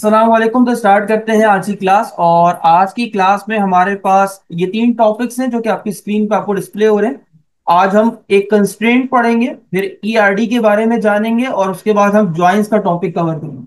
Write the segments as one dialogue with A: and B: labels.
A: अस्सलाम वालेकुम। तो स्टार्ट करते हैं आज की क्लास। और आज की क्लास में हमारे पास ये तीन टॉपिक्स हैं जो कि आपकी स्क्रीन पर आपको डिस्प्ले हो रहे हैं। आज हम एक कंस्ट्रेंट पढ़ेंगे, फिर ईआरडी के बारे में जानेंगे और उसके बाद हम जॉइंस का टॉपिक कवर करेंगे।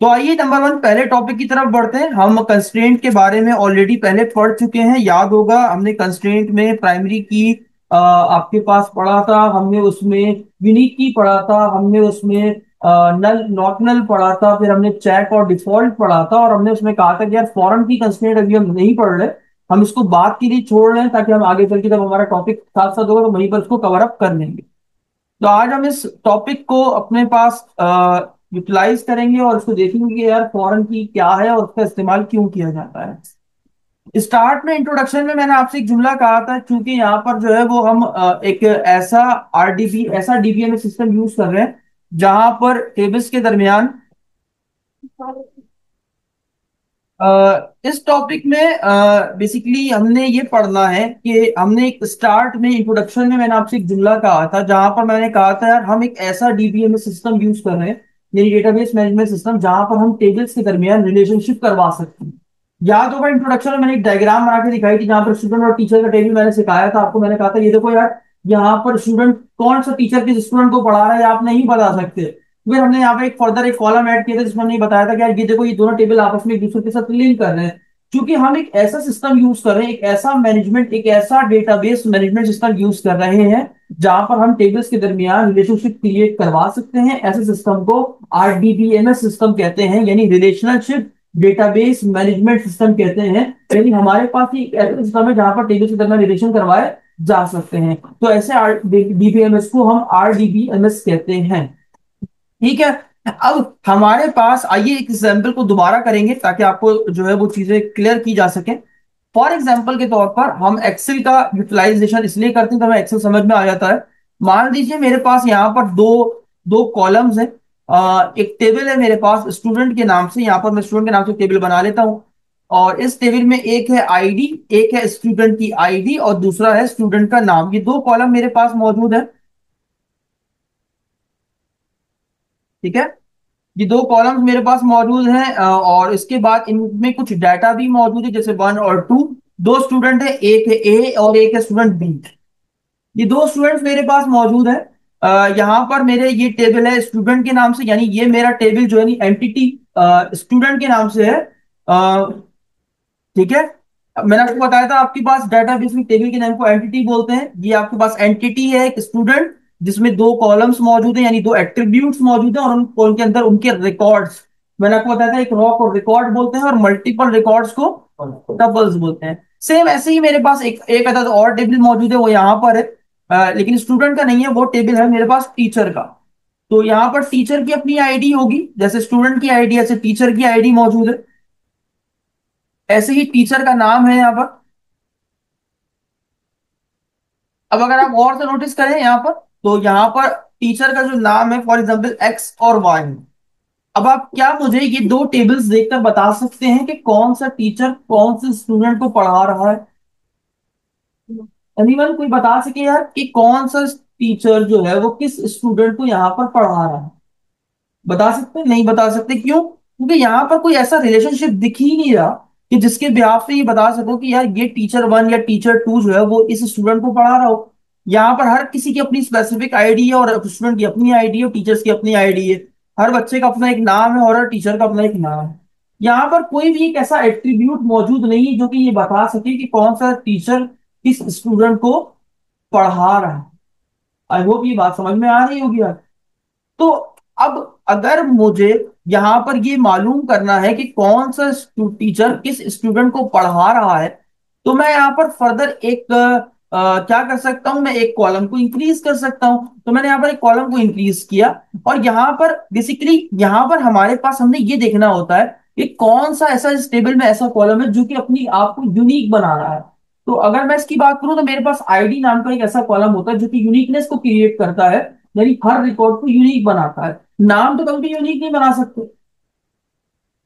A: तो आइए नंबर वन पहले टॉपिक की तरफ बढ़ते हैं। हम कंस्ट्रेंट के बारे में ऑलरेडी पहले पढ़ चुके हैं, याद होगा। हमने कंस्ट्रेंट में प्राइमरी की आपके पास पढ़ा था, हमने उसमें यूनिक की पढ़ा था, हमने उसमें नल नॉट नल पढ़ा था, फिर हमने चेक और डिफॉल्ट पढ़ा था। और हमने उसमें कहा था कि यार फॉरेन की कंस्ट्रेंट अभी हम नहीं पढ़ रहे, हम इसको बात के लिए छोड़ रहे हैं ताकि हम आगे चल के जब हमारा टॉपिक साथ साथ होगा तो वहीं पर उसको कवर अप कर लेंगे। तो आज हम इस टॉपिक को अपने पास यूटिलाइज करेंगे और उसको देखेंगे कि यार फॉरेन की क्या है और उसका इस्तेमाल क्यों किया जाता है। स्टार्ट में इंट्रोडक्शन में मैंने आपसे एक जुमला कहा था, क्योंकि यहाँ पर जो है वो हम एक ऐसा डीबीएमएस सिस्टम यूज कर रहे हैं जहां पर टेबल्स के दरमियान इस टॉपिक में बेसिकली हमने ये पढ़ना है कि हमने एक स्टार्ट में इंट्रोडक्शन में मैंने आपसे एक जुमला कहा था जहां पर मैंने कहा था यार हम एक ऐसा डीबीएमएस सिस्टम यूज कर रहे हैं, यानी डेटाबेस मैनेजमेंट सिस्टम, जहां पर हम टेबल्स के दरमियान रिलेशनशिप करवा सकते हैं। याद होगा इंट्रोडक्शन में मैंने एक डायग्राम बना के दिखाई थी जहां पर स्टूडेंट और टीचर का टेबल मैंने सिखाया था आपको। मैंने कहा था ये देखो यार, यहाँ पर स्टूडेंट कौन सा टीचर किस स्टूडेंट को पढ़ा रहा है आप नहीं बता सकते। फिर हमने यहाँ पे एक फर्दर एक कॉलम ऐड किया था जिसमें हमने बताया था कि यार ये देखो ये दोनों टेबल आपस में एक दूसरे के साथ लिंक कर रहे हैं। क्योंकि हम एक ऐसा सिस्टम यूज कर रहे हैं, एक ऐसा डेटाबेस मैनेजमेंट सिस्टम यूज कर रहे हैं जहां पर हम टेबल्स के दरमियान रिलेशनशिप क्रिएट करवा सकते हैं। ऐसे सिस्टम को आरडीबीएमएस सिस्टम कहते हैं, यानी रिलेशनशिप डेटाबेस मैनेजमेंट सिस्टम कहते हैं। यानी हमारे पास ही एक ऐसा सिस्टम है जहां पर टेबल्स के दरमियान रिलेशन करवाए जा सकते हैं। तो ऐसे डीबीएमएस को हम आरडीबीएमएस कहते हैं। ठीक है। अब हमारे पास आइए एक एग्जाम्पल को दोबारा करेंगे ताकि आपको जो है वो चीजें क्लियर की जा सके। फॉर एग्जाम्पल के तौर पर हम एक्सेल का यूटिलाइजेशन इसलिए करते हैं तो हमें एक्सेल समझ में आ जाता है। मान लीजिए मेरे पास यहाँ पर दो दो कॉलम्स हैं। एक टेबल है मेरे पास स्टूडेंट के नाम से, यहाँ पर मैं स्टूडेंट के नाम से टेबल बना लेता हूँ। और इस टेबल में एक है आईडी, एक है स्टूडेंट की आईडी और दूसरा है स्टूडेंट का नाम। ये दो कॉलम मेरे पास मौजूद है। ठीक है। ये दो कॉलम्स मेरे पास मौजूद हैं और इसके बाद इनमें कुछ डाटा भी मौजूद है जैसे 1 और 2। दो स्टूडेंट है, एक है ए और एक है स्टूडेंट बी। ये दो स्टूडेंट्स मेरे पास मौजूद है। यहाँ पर मेरे ये टेबल है स्टूडेंट के नाम से, यानी ये मेरा टेबल जो है एंटिटी स्टूडेंट के नाम से है। ठीक है। अब मैंने आपको बताया था आपके पास डेटाबेस में टेबल के नाम को एंटिटी बोलते हैं। ये आपके पास एंटिटी है एक स्टूडेंट जिसमें दो कॉलम्स मौजूद हैं, यानी दो एट्रीब्यूट्स मौजूद हैं और उनके अंदर उनके रिकॉर्ड्स। मैंने आपको बताया था एक रॉ को रिकॉर्ड बोलते हैं और मल्टीपल रिकॉर्ड्स को टपल्स बोलते हैं। सेम ऐसे ही मेरे पास एक एक अदद और टेबल मौजूद है, वो यहाँ पर है। लेकिन स्टूडेंट का नहीं है, वो टेबल है मेरे पास टीचर का। तो यहाँ पर टीचर की अपनी आईडी होगी, जैसे स्टूडेंट की आईडी ऐसे टीचर की आईडी मौजूद है। ऐसे ही टीचर का नाम है यहाँ पर। अब अगर आप और से नोटिस करें यहाँ पर, तो यहाँ पर टीचर का जो नाम है फॉर एग्जाम्पल एक्स और वाई। अब आप क्या मुझे ये दो टेबल्स देखकर बता सकते हैं कि कौन सा टीचर कौन से स्टूडेंट को पढ़ा रहा है? एनीवन कोई बता सके यार कि कौन सा टीचर जो है वो किस स्टूडेंट को यहाँ पर पढ़ा रहा है? बता सकते हैं? नहीं बता सकते। क्यों? क्योंकि यहाँ पर कोई ऐसा रिलेशनशिप दिख ही नहीं रहा कि जिसके बिहाफ पे ये बता सको कि यार ये टीचर 1 या टीचर 2 जो है वो इस स्टूडेंट को पढ़ा रहा हो। यहाँ पर हर किसी की अपनी स्पेसिफिक आईडी है और स्टूडेंट की अपनी आईडी है और टीचर्स की अपनी आईडी है। हर बच्चे का अपना एक नाम है और हर टीचर का अपना एक नाम है। यहाँ पर कोई भी एक ऐसा एट्रीब्यूट मौजूद नहीं है जो कि ये बता सके कि कौन सा टीचर किस स्टूडेंट को पढ़ा रहा है। आई होप ये बात समझ में आ रही होगी यार। तो अब अगर मुझे यहां पर ये मालूम करना है कि कौन सा टीचर किस स्टूडेंट को पढ़ा रहा है, तो मैं यहाँ पर फर्दर एक क्या कर सकता हूं, मैं एक कॉलम को इंक्रीज कर सकता हूं। तो मैंने यहाँ पर एक कॉलम को इंक्रीज किया और यहाँ पर बेसिकली यहाँ पर हमारे पास हमने ये देखना होता है कि कौन सा ऐसा इस टेबल में ऐसा कॉलम है जो कि अपनी आप को यूनिक बना रहा है। तो अगर मैं इसकी बात करूं तो मेरे पास आईडी नाम का एक ऐसा कॉलम होता है जो कि यूनिकनेस को क्रिएट करता है, यानी हर रिकॉर्ड को यूनिक बनाता है। नाम तो कभी भी यूनिक नहीं बना सकते।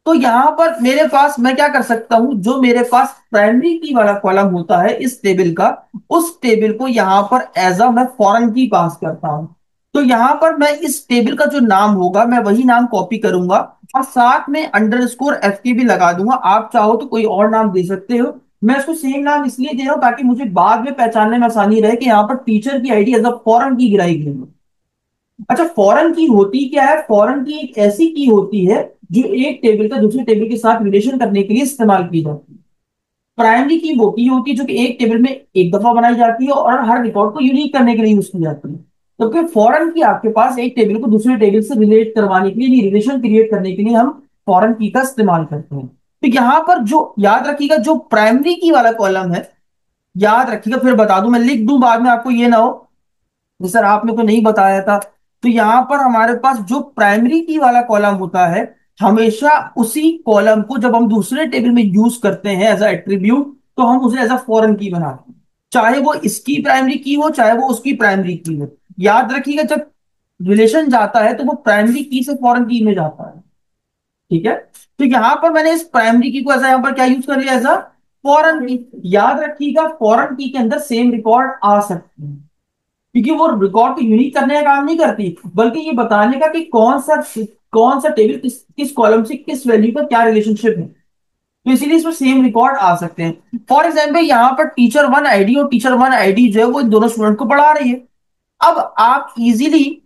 A: तो यहां पर मेरे पास मैं क्या कर सकता हूं, जो मेरे पास प्राइमरी की वाला कॉलम होता है इस टेबल का, उस टेबल को यहां पर एज अ मैं फॉरेन की पास करता हूं। तो यहां पर मैं इस टेबल का जो नाम होगा मैं वही नाम कॉपी करूंगा और साथ में अंडरस्कोर एफ के भी लगा दूंगा। आप चाहो तो कोई और नाम दे सकते हो। मैं इसको सेम नाम इसलिए दे रहा हूं ताकि मुझे बाद में पहचानने में आसानी रहे कि यहाँ पर टीचर की आईडी एज अ फॉरेन की गिराई गई है। अच्छा, फॉरेन की होती क्या है? फॉरेन की एक ऐसी की होती है जो एक टेबल का दूसरे टेबल के साथ रिलेशन करने के लिए इस्तेमाल की जाती है। प्राइमरी की वो की होती है जो कि एक टेबल में एक दफा बनाई जाती है और हर रिकॉर्ड को यूनिक करने के लिए यूज की जाती है। जबकि फॉरेन की आपके पास एक टेबल को दूसरे टेबल से रिलेट करवाने के लिए, रिलेशन क्रिएट करने के लिए हम फॉरेन की का इस्तेमाल करते हैं। तो यहां पर जो याद रखिएगा, जो प्राइमरी की वाला कॉलम है, याद रखिएगा, फिर बता दूं, मैं लिख दूं बाद में, आपको ये ना हो कि सर आपने तो नहीं बताया था। तो यहां पर हमारे पास जो प्राइमरी की वाला कॉलम होता है, हमेशा उसी कॉलम को जब हम दूसरे टेबल में यूज करते हैं एज अ एट्रीब्यूट, तो हम उसे एज अ फॉरेन की बनाते हैं। चाहे वो इसकी प्राइमरी की हो, चाहे वो उसकी प्राइमरी की हो। याद रखिएगा, जब रिलेशन जाता है तो वो प्राइमरी की से फॉरेन की में जाता है। ठीक है। तो यहां पर मैंने इस प्राइमरी की को ऐसा यहां पर क्या यूज कर लिया, एज अ फॉरेन की। याद रखिएगा, फॉरेन की के अंदर सेम रिकॉर्ड आ सकते हैं क्योंकि वो रिकॉर्ड को यूनिक करने का काम नहीं करती, बल्कि ये बताने का कि कौन सा टेबल किस कॉलम से किस वैल्यू का क्या रिलेशनशिप है। तो इसीलिए इसमें सेम रिकॉर्ड आ सकते हैं। फॉर एग्जाम्पल, यहाँ पर टीचर वन आईडी और टीचर वन आईडी जो है वो इन दोनों स्टूडेंट को पढ़ा रही है। अब आप इजीली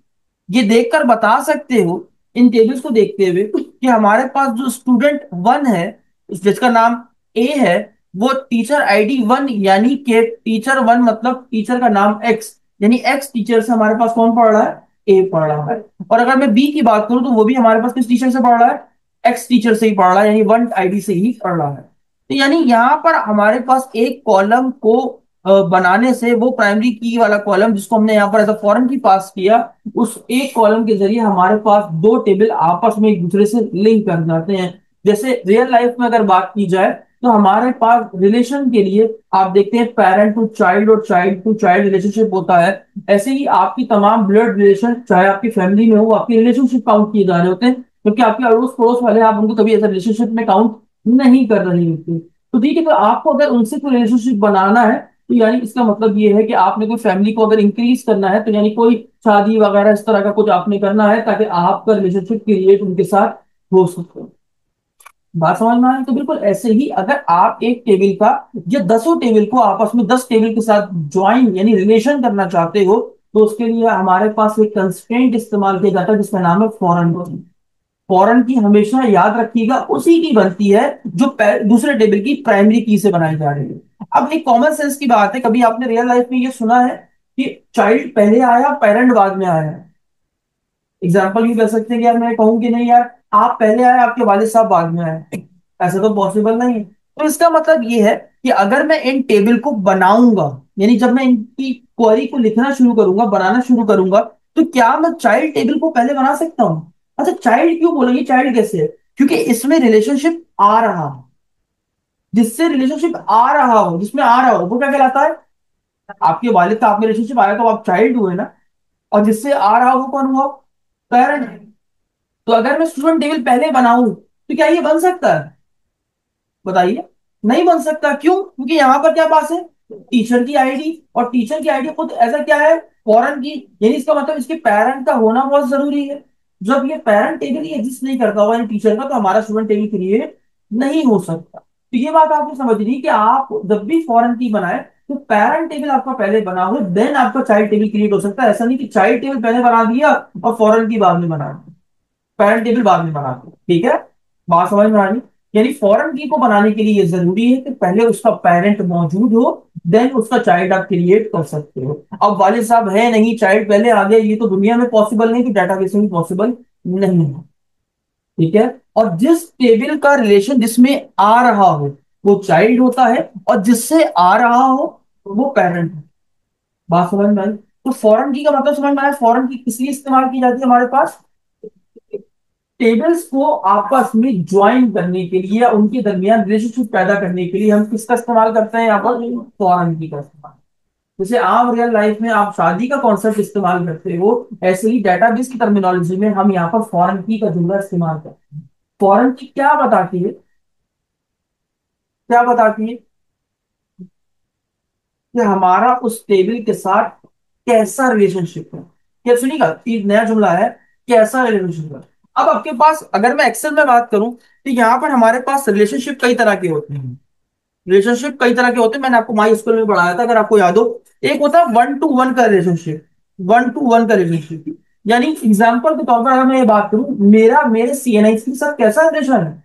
A: ये देखकर बता सकते हो, इन टेबल्स को देखते हुए, कि हमारे पास जो स्टूडेंट वन है जिसका नाम ए है, वो टीचर आईडी वन, यानी कि टीचर वन मतलब टीचर का नाम एक्स, यानी एक्स टीचर से हमारे पास कौन पढ़ रहा है? ए पढ़ रहा है। और अगर मैं बी की बात करूं तो वो भी हमारे पास किस टीचर से पढ़ रहा है? एक्स टीचर से ही पढ़ रहा है, यानी वन आईडी से ही पढ़ रहा है। तो यानी यहां पर हमारे पास एक कॉलम को बनाने से, वो प्राइमरी की वाला कॉलम जिसको हमने यहाँ पर एज अ फॉरेन की पास किया, उस एक कॉलम के जरिए हमारे पास दो टेबल आपस में एक दूसरे से लिंक कर जाते हैं। जैसे रियल लाइफ में अगर बात की जाए तो हमारे पास रिलेशन के लिए आप देखते हैं पेरेंट टू चाइल्ड और चाइल्ड टू चाइल्ड रिलेशनशिप होता है। ऐसे ही आपकी तमाम ब्लड रिलेशन, चाहे आपकी फैमिली में हो, आपकी रिलेशनशिप काउंट किए जा रहे होते हैं, क्योंकि आपके अड़ोस पड़ोस वाले आप उनको कभी ऐसा रिलेशनशिप में काउंट नहीं कर रहे होते। तो ठीक है, तो आपको अगर उनसे कोई रिलेशनशिप बनाना है, तो यानी इसका मतलब ये है कि आपने कोई फैमिली को अगर इंक्रीज करना है, तो यानी कोई शादी वगैरह इस तरह का कुछ आपने करना है ताकि आपका रिलेशनशिप क्रिएट उनके साथ हो सके। बात समझ में आ रही है? तो बिल्कुल ऐसे ही अगर आप एक टेबल का या दसों टेबल को आपस में 10 टेबल के साथ ज्वाइन यानी रिलेशन करना चाहते हो, तो उसके लिए हमारे पास एक कंस्ट्रेंट इस्तेमाल किया जाता है जिसका नाम है फॉरेन की। फॉरेन की हमेशा याद रखिएगा उसी की बनती है जो दूसरे टेबल की प्राइमरी की से बनाई जा रही है। अब एक कॉमन सेंस की बात है, कभी आपने रियल लाइफ में ये सुना है कि चाइल्ड पहले आया पेरेंट बाद में आया? एग्जाम्पल यूं कह सकते हैं कि यार मैं कहूं कि नहीं यार, आप पहले आए आपके वालिद साहब बाद में आए, ऐसा तो पॉसिबल नहीं है। तो इसका मतलब ये है कि अगर मैं इन टेबल को बनाऊंगा, यानी जब मैं इनकी क्वेरी को लिखना शुरू करूंगा, बनाना शुरू करूंगा, तो क्या मैं चाइल्ड टेबल को पहले बना सकता हूं? अच्छा, चाइल्ड क्यों बोलेंगे? चाइल्ड कैसे है? क्योंकि इसमें रिलेशनशिप आ रहा हो, जिससे रिलेशनशिप आ रहा हो, जिसमें आ रहा हो वो क्या कहलाता है? आपके वालिद का आप में रिलेशनशिप आया तो आप चाइल्ड हुए ना। और जिससे आ रहा हो वो कौन हुआ? पेरेंट। तो अगर मैं स्टूडेंट टेबल पहले बनाऊं तो क्या ये बन सकता है? बताइए। नहीं बन सकता। क्यों? क्योंकि यहां पर क्या पास है? टीचर की आईडी, और टीचर की आईडी खुद ऐसा क्या है? फॉरेन की। यानी इसका मतलब इसके पेरेंट का होना बहुत जरूरी है। जब ये पेरेंट टेबल ही एग्जिस्ट नहीं करता हुआ टीचर का, तो हमारा स्टूडेंट टेबल क्रिएट नहीं हो सकता। तो ये बात आपको समझनी कि आप जब भी फॉरेन की बनाए तो पेरेंट टेबल आपका पहले बना हो, देन आपका चाइल्ड टेबल क्रिएट हो सकता है। ऐसा नहीं कि चाइल्ड टेबल पहले बना दिया और फॉरेन की बाद में बना दी, पेरेंट टेबल बाद में बना दो। ठीक है, बात समझ में आ रही? यानी फॉरेन की को बनाने के लिए ये जरूरी है कि पहले उसका पेरेंट मौजूद हो, देन उसका चाइल्ड आप क्रिएट कर सकते हो। अब वालिद साहब है नहीं, चाइल्ड पहले आ गया, ये तो दुनिया में पॉसिबल नहीं, कि डाटाबेस में भी पॉसिबल नहीं है। ठीक है। और जिस टेबल का रिलेशन जिसमें आ रहा हो वो चाइल्ड होता है, और जिससे आ रहा हो वो पेरेंट है। बात समझ में आई? तो फॉरेन की का मतलब समझ में आया? फॉरेन की किस लिए इस्तेमाल की जाती है हमारे पास? टेबल्स को आपस में ज्वाइन करने के लिए या उनके दरमियान रिलेशनशिप पैदा करने के लिए हम किसका इस्तेमाल करते हैं यहाँ पर? फॉरेन की का इस्तेमाल। जैसे आम रियल लाइफ में आप शादी का कॉन्सेप्ट इस्तेमाल करते हो, ऐसे ही डेटाबेस की टर्मिनोलॉजी में हम यहाँ पर फॉरेन की का जुमला इस्तेमाल करते हैं। फॉरेन की क्या बताती है? क्या बताती है? कि हमारा उस टेबल के साथ कैसा रिलेशनशिप है। क्या सुनिएगा, ये नया जुमला है, कैसा रिलेशनशिप है। अब आपके पास अगर मैं एक्सेल में बात करूं तो यहाँ पर हमारे पास रिलेशनशिप कई तरह के होते हैं। रिलेशनशिप कई तरह के होते हैं, मैंने आपको माई स्कूल में पढ़ाया था, अगर आपको याद हो। एक होता है वन टू वन का रिलेशनशिप। वन टू वन का रिलेशनशिप यानी एग्जाम्पल के तौर पर अगर मैं ये बात करूं, मेरा मेरे सीएनआईसी के साथ कैसा रिलेशन है,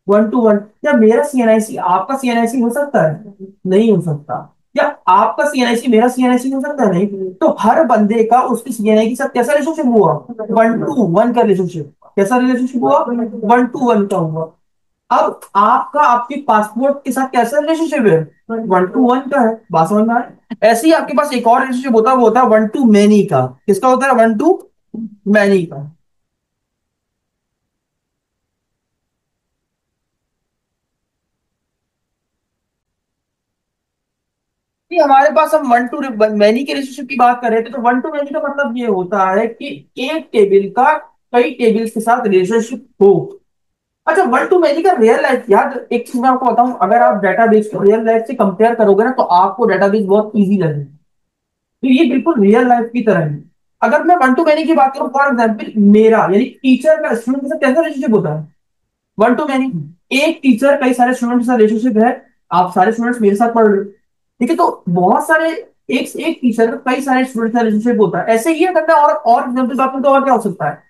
A: वन टू वन। क्या मेरा सीएनआईसी आपका सीएनआईसी हो सकता है? नहीं हो सकता। क्या आपका सीएनआईसी मेरा सीएनआईसी हो सकता है? नहीं। तो हर बंदे का उसकी सीएनआई के साथ कैसा रिलेशनशिप हुआ? वन टू वन का रिलेशनशिप। कैसा रिलेशनशिप हुआ? वन टू वन का हुआ। अब आपका आपके पासपोर्ट के साथ कैसा रिलेशनशिप है? वन टू वन का है। बात समझ में आ रही है? ऐसे ही आपके पास एक और रिलेशनशिप होता है, वो होता है वन टू मैनी का। किसका होता है? वन टू मैनी का। कि हमारे पास हम वन टू मैनी के रिलेशनशिप की बात कर रहे थे, तो वन टू मैनी का मतलब ये होता है कि एक टेबल का कई टेबल्स के साथ रिलेशनशिप हो। अच्छा, वन टू मैनी का रियल लाइफ, यार एक चीज मैं आपको बताऊं, अगर आप डेटाबेस को रियल लाइफ से कंपेयर करोगे ना, तो आपको डेटाबेस बहुत इजी लगेगा। तो ये बिल्कुल रियल लाइफ की तरह है। अगर मैं वन टू मैनी की बात करूं, फॉर एग्जाम्पल मेरा यानी टीचर का स्टूडेंट के साथ कैसा रिलेशनशिप होता है? One to many. एक टीचर कई सारे स्टूडेंट के साथ रिलेशनशिप है। आप सारे स्टूडेंट्स मेरे साथ पढ़ रहे हो, ठीक है, तो बहुत सारे एक टीचर का कई सारे स्टूडेंट का रिलेशनशिप होता है। ऐसे ही है करना। और एग्जाम्पल बात करूं तो और क्या हो सकता है?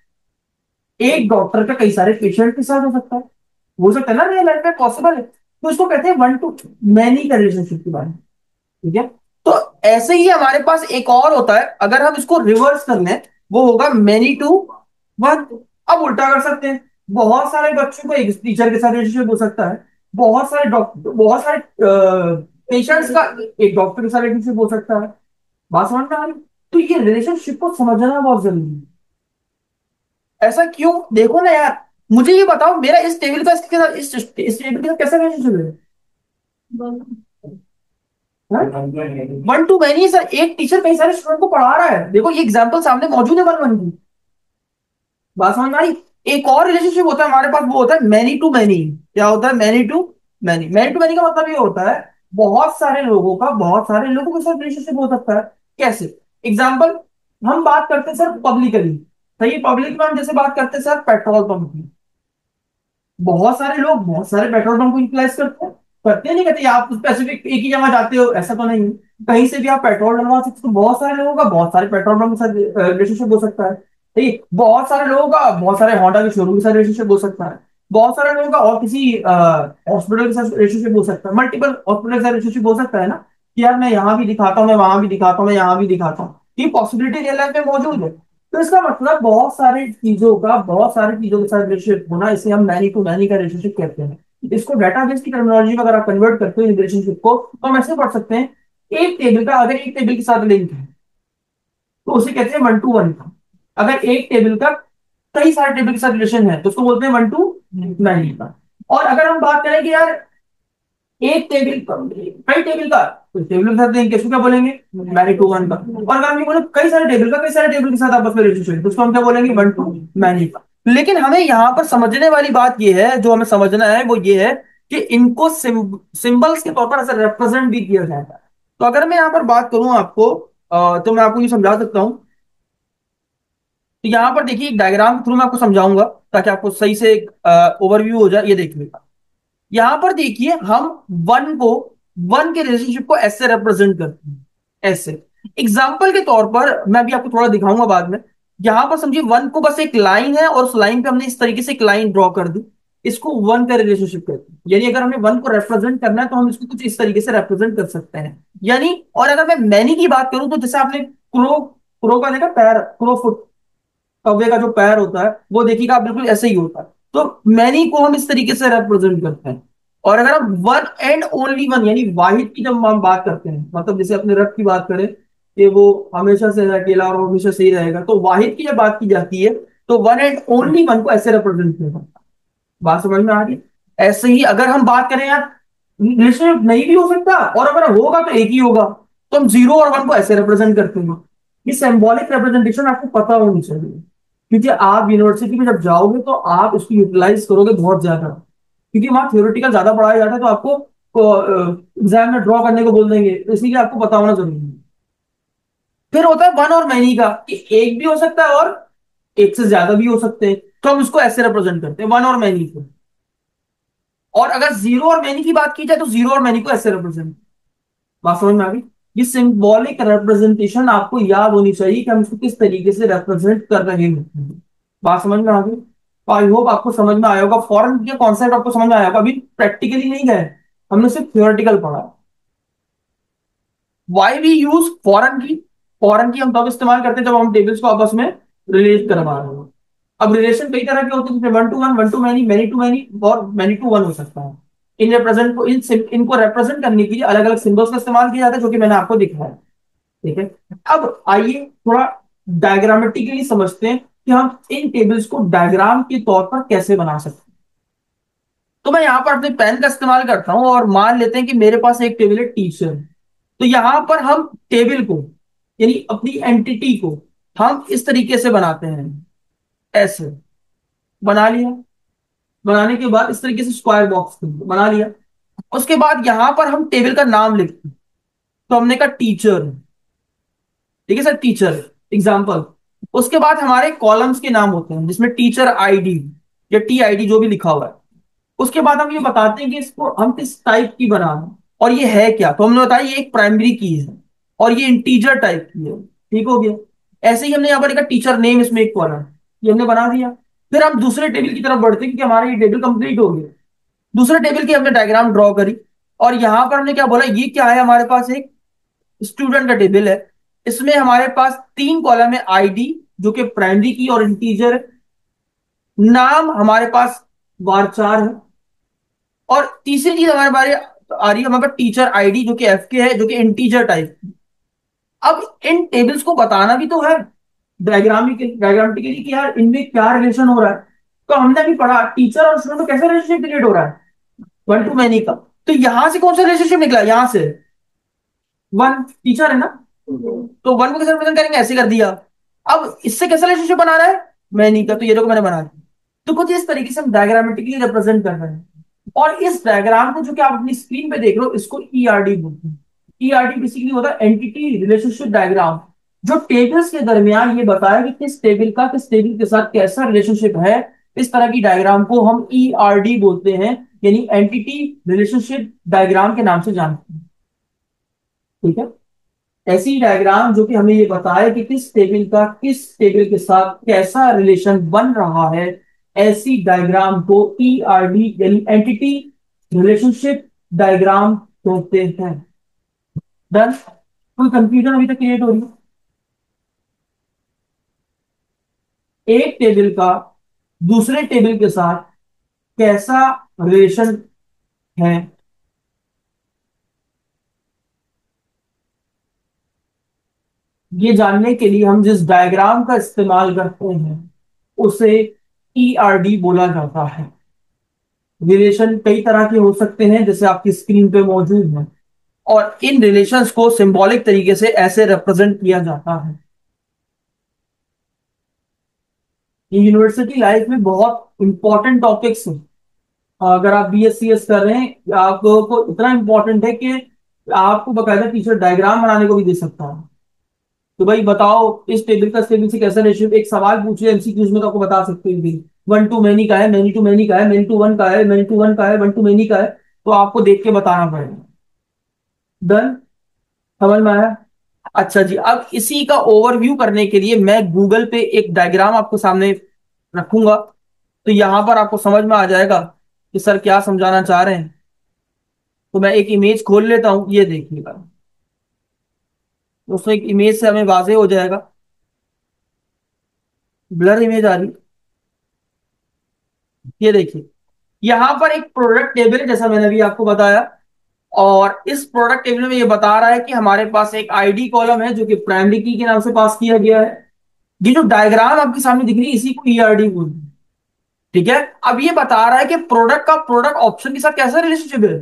A: एक डॉक्टर का कई सारे पेशेंट के साथ हो सकता है ना, रियल लाइफ में पॉसिबल है। तो इसको कहते हैं वन टू मैनी का रिलेशनशिप के बारे में। ठीक है। तो ऐसे ही हमारे पास एक और होता है, अगर हम इसको रिवर्स कर लें, वो होगा मैनी टू वन। अब उल्टा कर सकते हैं। बहुत सारे बच्चों को एक टीचर के साथ रिलेशनशिप हो सकता है। बहुत सारे डॉक्टर, बहुत सारे पेशेंट्स का एक डॉक्टर के साथ रिलेशनशिप हो सकता है। बात समझ में आ रही? तो ये रिलेशनशिप को समझना बहुत जरूरी है। ऐसा क्यों? देखो ना यार, मुझे ये बताओ, मेरा इस टेबल का इसके साथ इस टेबल के साथ कैसा रिलेशनशिप है? One to many sir. एक टीचर कई सारे स्टूडेंट को पढ़ा रहा है, देखो ये एग्जांपल सामने मौजूद है वन वन की। बात समझ में आ रही? एक और रिलेशनशिप होता है हमारे पास, वो होता है मैनी टू मैनी। क्या होता है? Many to many. Many to many का मतलब ये होता है बहुत सारे लोगों के साथ रिलेशनशिप हो सकता है। कैसे? एग्जाम्पल, हम बात करते हैं सर पब्लिकली। सही, पब्लिक में हम जैसे बात करते हैं सर पेट्रोल पंप की। बहुत सारे लोग बहुत सारे पेट्रोल पंप को यूटिलाइज करते हैं नहीं करते? आप स्पेसिफिक एक ही जगह जाते हो ऐसा तो नहीं है। कहीं से भी आप पेट्रोल डलवा सकते हो। तो बहुत सारे लोगों का बहुत सारे पेट्रोल पंप के साथ रिलेशनशिप हो सकता है। ठीक है। बहुत सारे लोगों का बहुत सारे होंडा के शोरूम के साथ रिलेशनशिप हो सकता है। बहुत सारे लोगों का और किसी हॉस्पिटल के साथ रिलेशनशिप हो सकता है। मल्टीपल हॉस्पिटल के साथ रिलेशनशिप हो सकता है ना, कि यार मैं यहाँ भी दिखाता हूँ, मैं वहां भी दिखाता हूँ, मैं यहाँ भी दिखाता हूँ। ये पॉसिबिलिटी रियल लाइफ में मौजूद है। तो इसका मतलब बहुत सारी चीजों के साथ रिलेशनशिप होना, इसे हम मैनी टू मैनी का रिलेशनशिप कहते हैं। इसको डेटाबेस की टर्मिनोलॉजी में अगर आप कन्वर्ट करते हो रिलेशनशिप को, तो हम ऐसे पढ़ सकते हैं, एक टेबल का अगर एक टेबल के साथ लिंक है, तो उसे कहते हैं वन टू वन का। अगर एक टेबल का कई सारे टेबल के साथ रिलेशन है, तो उसको बोलते हैं वन टू मैनी का। और अगर हम बात करें कि यार एक टेबल कई टेबल का, तो टेबल के साथ लिंक है, उसको क्या बोलेंगे? मैनी टू वन का। और अगर हम ये बोले कई सारे टेबल के साथ आपस में रिलेशनशिप, तो उसको हम क्या बोलेंगे? वन टू मैनी का। लेकिन हमें यहाँ पर समझने वाली बात ये है, जो हमें समझना है वो ये है कि इनको सिंबल्स के तौर पर ऐसा रिप्रेजेंट भी किया जाता है। तो अगर मैं यहाँ पर बात करूं आपको, तो मैं आपको ये समझा सकता हूँ। तो यहाँ पर देखिए, एक डायग्राम के थ्रू मैं आपको समझाऊंगा, ताकि आपको सही से एक ओवरव्यू हो जाए। ये देखिए, यहां पर देखिए, हम वन को वन के रिलेशनशिप को ऐसे रिप्रेजेंट करते हैं, ऐसे। एग्जाम्पल के तौर पर मैं भी आपको थोड़ा दिखाऊंगा बाद में। यहां पर समझिए, वन को बस एक लाइन है, और उस लाइन पे हमने इस तरीके से एक लाइन ड्रॉ कर दी। इसको वन का रिलेशनशिप कहते हैं। यानी अगर हमें वन को रिप्रेजेंट करना है, तो हम इसको कुछ इस तरीके से रिप्रेजेंट कर सकते हैं। यानी, और अगर मैं मैनी की बात करूं, तो जैसे आपने क्रो क्रो का देखा पैर, क्रो फुट, कौवे का जो पैर होता है, वो देखिएगा आप, बिल्कुल ऐसे ही होता है। तो मैनी को हम इस तरीके से रिप्रेजेंट करते हैं। और अगर हम वन एंड ओनली वन, यानी वाहिद की जब हम बात करते हैं, मतलब जैसे अपने रब की बात करें कि वो हमेशा से अकेला और हमेशा से ही रहेगा, तो वाहिद की जब बात की जाती है, तो वन एंड ओनली वन को ऐसे रिप्रेजेंट किया जाता है। बात समझ में आ रही? ऐसे ही अगर हम बात करें यार, रिलेशनशिप नहीं भी हो सकता, और अगर होगा तो एक ही होगा, तो हम जीरो और वन को ऐसे रिप्रेजेंट करते हैं। ये सिंबॉलिक रिप्रेजेंटेशन आपको पता होनी चाहिए, क्योंकि आप यूनिवर्सिटी में जब जाओगे, तो आप उसको यूटिलाइज करोगे बहुत ज्यादा। क्योंकि वहां थ्योरेटिकल ज्यादा पढ़ाया जाता है, तो आपको एग्जाम में ड्रॉ करने को बोल देंगे, तो इसलिए आपको पता होना जरूरी है। फिर होता है वन और मैनी का, कि एक भी हो सकता है और एक से ज्यादा भी हो सकते हैं, तो हम उसको ऐसे रिप्रेजेंट करते हैं वन और मैनी को। और अगर जीरो और मैनी की बात की जाए तो जीरो और मैनी को ऐसे रिप्रेजेंट। बात समझ में आ गई? ये सिंबॉलिक रिप्रेजेंटेशन आपको याद होनी चाहिए कि हम इसको किस तरीके से रिप्रेजेंट कर रहे होते हैं। बात समझ में आ गई? आई होप आपको समझ में आया होगा, फॉरेन के कॉन्सेप्ट आपको समझ में आया होगा। अभी प्रैक्टिकली नहीं गए, हमने सिर्फ थियोरेटिकल पढ़ा। वाई वी यूज फॉरेन की? फॉरेन की हम तब इस्तेमाल करते हैं जब हम टेबल्स को आपस में रिलेट करवा रहे हो। अब रिलेशन कई तरह के होते हैं, one to one, one to many, many to many और मैनी टू वन हो सकता है। इन रिप्रेजेंट को इनको रिप्रेजेंट करने के लिए अलग अलग सिंबल्स का इस्तेमाल किया जाता है, जो कि मैंने आपको दिखाया। ठीक है। अब आइए थोड़ा डायग्रामेटिकली समझते हैं कि हम इन टेबल्स को डायग्राम के तौर पर कैसे बना सकते हैं। तो मैं यहां पर अपने पेन का इस्तेमाल करता हूं और मान लेते हैं कि मेरे पास एक टेबल है टीचर। तो यहां पर हम टेबल को, यानी अपनी एंटिटी को, हम इस तरीके से बनाते हैं, ऐसे बना लिया। बनाने के बाद इस तरीके से स्क्वायर बॉक्स बना लिया। उसके बाद यहां पर हम टेबल का नाम लिखते हैं। तो हमने कहा टीचर। ठीक है सर, टीचर एग्जाम्पल। उसके बाद हमारे कॉलम्स के नाम होते हैं, जिसमें टीचर आईडी या टी आईडी जो भी लिखा हुआ है। उसके बाद हम ये बताते हैं कि इसको हम किस टाइप की बना रहे हैं और ये है क्या। तो हमने बताया ये एक प्राइमरी की है और ये इंटीजर टाइप की है। ठीक हो गया। ऐसे ही हमने यहाँ पर लिखा टीचर नेम, इसमें एक कॉलम, ये हमने बना दिया। फिर हम दूसरे टेबल की तरफ बढ़ते हैं क्योंकि हमारा ये टेबल कंप्लीट हो गया। दूसरे टेबल की हमने डायग्राम ड्रॉ करी और यहां पर हमने क्या बोला, ये क्या है, हमारे पास एक स्टूडेंट का टेबल है। इसमें हमारे पास तीन कॉलम है, आईडी जो कि प्राइमरी की और इंटीजर है, नाम हमारे पास वारचार है, और तीसरी चीज हमारे बारे आ रही है हमारे पास टीचर आईडी जो कि एफ के है, जो कि इंटीजर टाइप। अब इन टेबल्स को बताना भी तो है डायग्रामेटिकली कि यार इनमें क्या रिलेशन हो रहा है। तो हमने अभी पढ़ा टीचर और स्टूडेंट में कैसे रिलेशनशिप क्रिएट हो रहा है, वन टू मैनी का। तो यहां से कौन सा रिलेशनशिप निकला, यहां से वन, टीचर है ना, तो वन को कैसे रिप्रेजेंट करेंगे, ऐसे कर दिया। अब इससे कैसा रिलेशनशिप बना रहा है, मैनी का, तो ये देखो मैंने बना दिया। तो कुछ इस तरीके से हम डायग्रामेटिकली रिप्रेजेंट कर रहे हैं। और इस डायग्राम को जो कि आप अपनी स्क्रीन पे देख रहे हो, इसको ईआरडी बोलते हैं। ईआरडी बेसिकली होता है एंटिटी रिलेशनशिप डायग्राम, जो टेबल्स के दरमियान ये बताया कि किस टेबल का किस टेबल के साथ कैसा रिलेशनशिप है। इस तरह की डायग्राम को हम ईआरडी बोलते हैं, यानी एंटिटी रिलेशनशिप डायग्राम के नाम से जानते हैं। ठीक है। ऐसी डायग्राम जो कि हमें ये बताए कि किस टेबल का किस टेबल के साथ कैसा रिलेशन बन रहा है, ऐसी डायग्राम को ईआरडी यानी एंटिटी रिलेशनशिप डायग्राम कहते हैं। डन? कोई कंफ्यूजन अभी तक क्रिएट हो रही है? एक टेबल का दूसरे टेबल के साथ कैसा रिलेशन है, ये जानने के लिए हम जिस डायग्राम का इस्तेमाल करते हैं उसे ईआरडी बोला जाता है। रिलेशन कई तरह के हो सकते हैं जैसे आपकी स्क्रीन पे मौजूद है, और इन रिलेशंस को सिंबॉलिक तरीके से ऐसे रिप्रेजेंट किया जाता है। ये यूनिवर्सिटी लाइफ में बहुत इंपॉर्टेंट टॉपिक्स हैं। अगर आप बीएससीएस कर रहे हैं, आपको इतना इंपॉर्टेंट है कि आपको बकायदा टीचर डायग्राम बनाने को भी दे सकता है। तो भाई बताओ इस टेबल का इस टेबल से कैसा रेशियो, एक सवाल पूछिए एमसीक्यूज में तो आपको बता सकते हैं कि वन टू मैनी का है, मैनी टू मैनी का है, मैनी टू वन का है, मैनी टू वन का है, वन टू मैनी का है। तो आपको देख के बताना पड़ेगा। डन? समझ में आया? अच्छा जी, अब इसी का ओवरव्यू करने के लिए मैं गूगल पे एक डायग्राम आपको सामने रखूंगा, तो यहां पर आपको समझ में आ जाएगा कि सर क्या समझाना चाह रहे हैं। तो मैं एक इमेज खोल लेता हूं, ये देखिएगा। दोस्तों एक इमेज से हमें वाजे हो जाएगा। ब्लर इमेज आ रही, ये देखिए। यहां पर एक प्रोडक्ट टेबल है जैसा मैंने अभी आपको बताया, और इस प्रोडक्ट टेबल में ये बता रहा है कि हमारे पास एक आईडी कॉलम है जो कि प्राइमरी की के नाम से पास किया गया है। ये जो डायग्राम आपके सामने दिख रही है इसी को ईआरडी बोलते हैं। ठीक है। अब ये बता रहा है कि प्रोडक्ट का प्रोडक्ट ऑप्शन के साथ कैसा रिलेशनशिप है।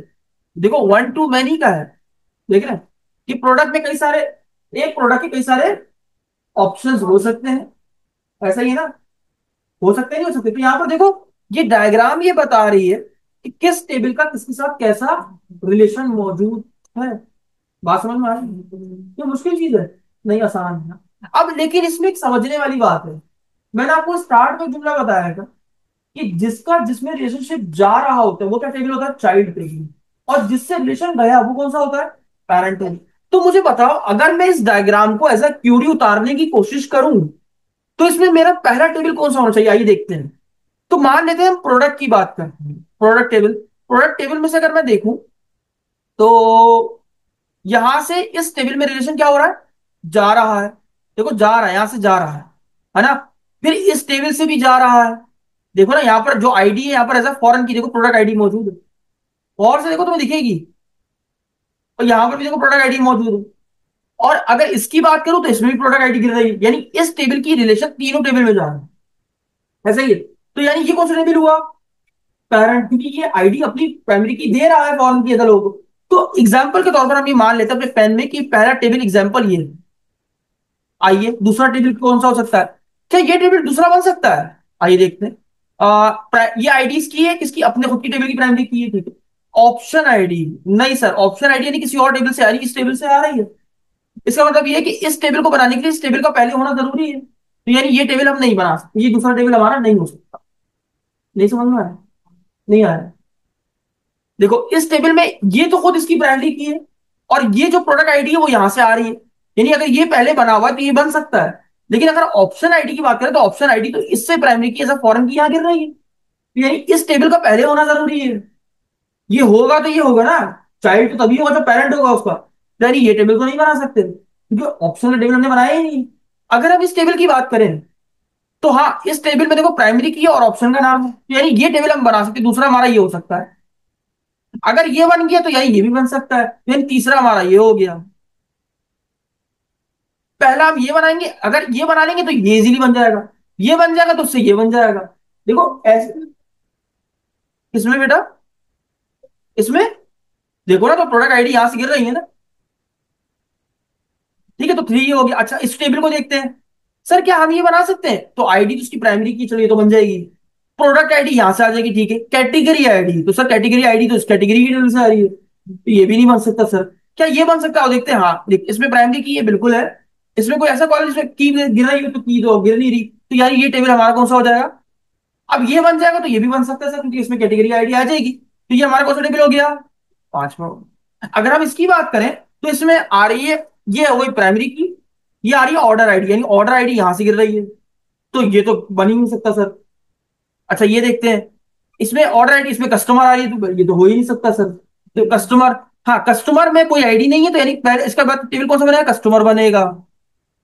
A: देखो वन टू मैनी का है। देख रहे हैं कि प्रोडक्ट में कई सारे, एक प्रोडक्ट के कई सारे ऑप्शंस हो सकते हैं। ऐसा ही है ना, हो सकते हैं नहीं हो सकते। तो यहां पर देखो, ये डायग्राम ये बता रही है कि किस टेबल का किसके साथ कैसा रिलेशन मौजूद है। बात समझ में आ रही है? ये मुश्किल चीज है। नहीं आसान है ना। अब लेकिन इसमें एक समझने वाली बात है, मैंने आपको स्टार्ट में जुमला बताया था कि जिसका जिसमें रिलेशनशिप जा रहा होता है वो क्या टेबल होता है, चाइल्ड टेबल। और जिससे रिलेशन गया वो कौन सा होता है, पेरेंट टेबल। तो मुझे बताओ, अगर मैं इस डायग्राम को एज अ क्यूरी उतारने की कोशिश करूं तो इसमें मेरा पहला टेबल कौन सा होना चाहिए, आइए देखते हैं। तो मान लेते हैं हम प्रोडक्ट की बात करते हैं, प्रोडक्ट टेबल। प्रोडक्ट टेबल में से अगर मैं देखूं तो यहां से इस टेबल में रिलेशन क्या हो रहा है, जा रहा है। देखो जा रहा है, यहां से जा रहा है ना। फिर इस टेबल से भी जा रहा है। देखो ना यहाँ पर जो आईडी है, यहाँ पर ऐसा फॉरेन की देखो प्रोडक्ट आईडी मौजूद है, और से देखो तुम्हें दिखेगी। और यहाँ पर भी देखो प्रोडक्ट आईडी मौजूद है। और अगर इसकी बात करूं तो इसमें भी प्रोडक्ट आईडी गिर रही है, यानी इस टेबल की रिलेशन तीनों टेबल में जा रहा है। ऐसा ही है। तो यानी ये कौन सा टेबल हुआ, पेरेंट, क्योंकि ये आईडी अपनी प्राइमरी की दे रहा है फॉरेन की अदर लोगों को। तो एग्जाम्पल के तौर पर हम ये मान लेते हैं अपने पेन में कि पहला टेबल एग्जाम्पल ये है। आइए दूसरा टेबल कौन सा हो सकता है, क्या ये टेबल दूसरा बन सकता है, आइए देखते हैं। ये आईडीज की है, किसकी, अपने खुद की टेबल की प्राइमरी की है, ठीक है। ऑप्शन आईडी, नहीं सर, ऑप्शन आईडी यानी किसी और टेबल से आ रही है, इस टेबल से आ रही है। इसका मतलब ये है कि इस टेबल को बनाने के लिए इस टेबल का पहले होना जरूरी है, तो यानी ये टेबल हम नहीं बना सकते, ये दूसरा टेबल हमारा नहीं हो सकता। नहीं समझ में आ रहा है? नहीं आ रहा है। देखो इस टेबल में ये तो खुद इसकी प्राइमरी की है, और ये जो प्रोडक्ट आईडी है वो यहां से आ रही है, यानी अगर ये पहले बना हुआ है तो ये बन सकता है। लेकिन अगर ऑप्शन आईडी की बात करें तो ऑप्शन आईडी तो इससे प्राइमरी की, ऐसा फॉरेन की यहां गिर रही है, तो यानी इस टेबल का पहले होना जरूरी है। ये होगा तो ये होगा ना, चाइल्ड तो तभी होगा जब पेरेंट होगा उसका, तो यानी ये टेबल को नहीं बना सकते क्योंकि ऑप्शन का टेबल हमने बनाया ही नहीं। अगर हम इस टेबल की बात करें तो हाँ, इस टेबल में देखो प्राइमरी की है और ऑप्शन का नाम है, तो यानी ये टेबल हम बना सकते, दूसरा हमारा ये हो सकता है। अगर ये बन गया तो यानी ये भी बन सकता है, यानी तीसरा हमारा ये हो गया। पहला हम ये बनाएंगे, अगर ये बना लेंगे तो ये इजीली बन जाएगा, ये बन जाएगा तो उससे ये बन जाएगा। देखो ऐसे, इसमें बेटा, इसमें देखो ना, तो प्रोडक्ट आईडी यहां से गिर रही है ना, ठीक है। तो थ्री ये हो गया। अच्छा इस टेबल को देखते हैं, सर क्या हम ये बना सकते हैं, तो आईडी तो उसकी प्राइमरी की, चलो ये तो बन जाएगी। प्रोडक्ट आईडी यहां से आ जाएगी, ठीक है। कैटेगरी आईडी, तो सर कैटेगरी आईडी तो इस कैटेगरी की टेबल से आ रही है, तो ये भी नहीं बन सकता सर। क्या ये बन सकता है, देखते हैं। हाँ देख, इसमें प्राइमरी की है, बिल्कुल है। इसमें कोई ऐसा कॉलेज जिसमें की गिर रही हो तो की तो गिर नहीं रही, तो यार ये टेबल हमारा कौन सा हो जाएगा। अब ये बन जाएगा तो ये भी बन सकता है सर, क्योंकि इसमें कैटेगरी आईडी आ जाएगी, तो ये हमारा कौन सा टेबल हो गया, पांचवा। अगर हम इसकी बात करें तो इसमें आ रही है, ये हो गई प्राइमरी की, ये आ रही है ऑर्डर आईडी, यानी ऑर्डर आईडी यहां से गिर रही है, तो ये तो बन ही नहीं सकता सर। अच्छा ये देखते हैं, इसमें ऑर्डर आईडी, इसमें कस्टमर आ रही है, तो ये तो हो ही नहीं सकता सर। तो कस्टमर, हाँ कस्टमर में कोई आईडी नहीं है, तो यानी पहले इसका बाद टेबल कौन सा बनेगा, कस्टमर बनेगा।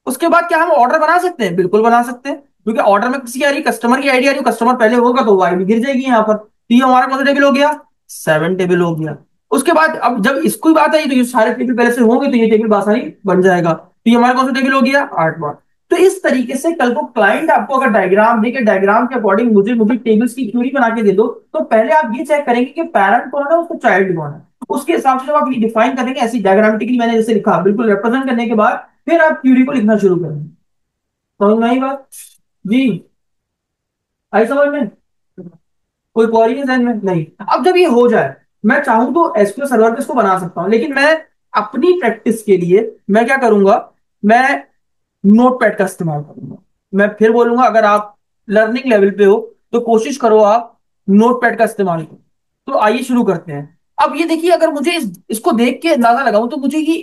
A: उसके बाद क्या हम ऑर्डर बना सकते हैं, बिल्कुल बना सकते हैं, क्योंकि ऑर्डर में किसी की आ रही है, कस्टमर की आईडी आ रही है, कस्टमर पहले होगा तो वो आईडी गिर जाएगी यहाँ पर, तो ये हमारा कौन सा टेबल हो गया, सेवन टेबल हो गया। उसके बाद अब जब इसको ही बात आई तो ये सारे टेबल पहले से होंगे, तो ये टेबल आसानी बन जाएगा, तो ये हमारा कौन सा टेबल हो गया, आठवां। तो इस तरीके से कल को क्लाइंट आपको अगर डायग्राम देके डायग्राम के अकॉर्डिंग मुझे मुझे टेबल्स की थ्योरी बना के दे दो, तो पहले आप ये चेक करेंगे कि पेरेंट कौन है, उसको चाइल्ड कौन है। उसके हिसाब से जब आप ये डिफाइन करेंगे ऐसी डायग्रामेटिकली मैंने जैसे लिखा बिल्कुल रिप्रेजेंट करने के बाद, फिर आप थ्योरी को लिखना शुरू करेंगे। समझ में आई बात जी, आई समझ में, कोई क्वेरी है ध्यान में, नहीं। अब जब ये हो जाए, मैं चाहूं तो एसक्यूएल सर्वर पे इसको बना सकता हूं, लेकिन मैं अपनी प्रैक्टिस के लिए मैं क्या करूंगा, मैं नोटपैड का इस्तेमाल करूंगा। मैं फिर बोलूंगा, अगर आप लर्निंग लेवल पे हो तो कोशिश करो आप नोटपैड का इस्तेमाल करो। तो आइए शुरू करते हैं। अब ये देखिए, अगर मुझे इसको देख के अंदाजा लगाऊं तो मुझे ये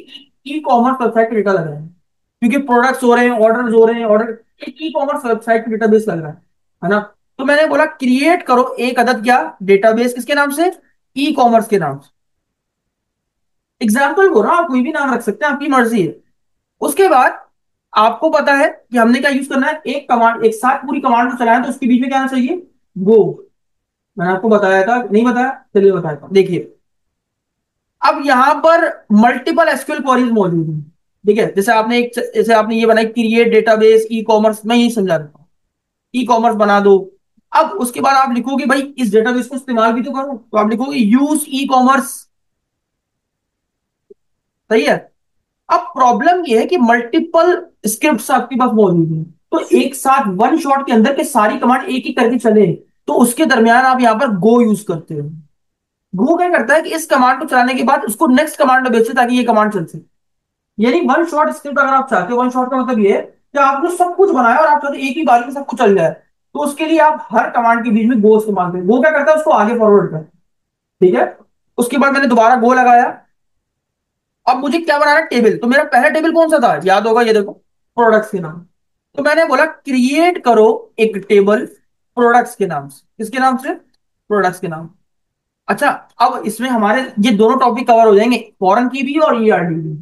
A: ई कॉमर्स वेबसाइट का डेटा लग रहा है, क्योंकि प्रोडक्ट्स हो रहे हैं, ऑर्डर हो रहे हैं, ऑर्डर एक ई कॉमर्स वेबसाइट का डेटाबेस लग रहा है ना। तो मैंने बोला क्रिएट करो एक अदद क्या, डेटाबेस, किसके नाम से, ई कॉमर्स के नाम से। एग्जाम्पल बोल रहा हूं, आप कोई भी नाम रख सकते हैं, आपकी मर्जी है। उसके बाद आपको पता है कि हमने क्या यूज करना है, एक कमांड एक साथ पूरी कमांड को चलाएं तो उसके बीच में क्या आना चाहिए, गो। मैंने आपको बताया था, नहीं बताया, चलिए बताया था, देखिए। अब यहां पर मल्टीपल एसक्यूएल क्वेरीज मौजूद हैं, ठीक है। जैसे आपने ये बनाई क्रिएट डेटाबेस ई कॉमर्स, मैं यही समझा देता हूँ, ई कॉमर्स बना दो। अब उसके बाद आप लिखोगे भाई इस डेटाबेस को इस्तेमाल भी तो करो, तो आप लिखोगे यूज ई कॉमर्स, सही है। अब प्रॉब्लम ये है कि मल्टीपल स्क्रिप्ट्स आपके पास मौजूद हैं, तो एक साथ वन शॉट के अंदर के सारी कमांड एक ही करके चले, तो उसके दरमियान आप यहां पर गो यूज करते हो। गो क्या करता है कि इस कमांड को चलाने के बाद उसको नेक्स्ट कमांड में भेजते ताकि ये कमांड चल सके। यानी वन शॉट स्क्रिप्ट अगर आप चाहते हो, वन शॉट का मतलब ये है कि आपने सब कुछ बनाया और आप चाहते हो एक ही बार में सब कुछ चल जाए, तो उसके लिए आप हर कमांड के बीच में गो इस्तेमाल करें। गो क्या करता है, उसको आगे फॉरवर्ड कर, ठीक है। उसके बाद मैंने दोबारा गो लगाया। अब मुझे क्या बनाना है, टेबल। तो मेरा पहला टेबल कौन सा था, याद होगा, ये देखो, प्रोडक्ट्स के नाम। तो मैंने बोला क्रिएट करो एक टेबल प्रोडक्ट्स के नाम से। किसके नाम से, प्रोडक्ट्स के नाम। अच्छा, अब इसमें हमारे ये दोनों टॉपिक कवर हो जाएंगे, फॉरेन की भी और ईआरडी भी।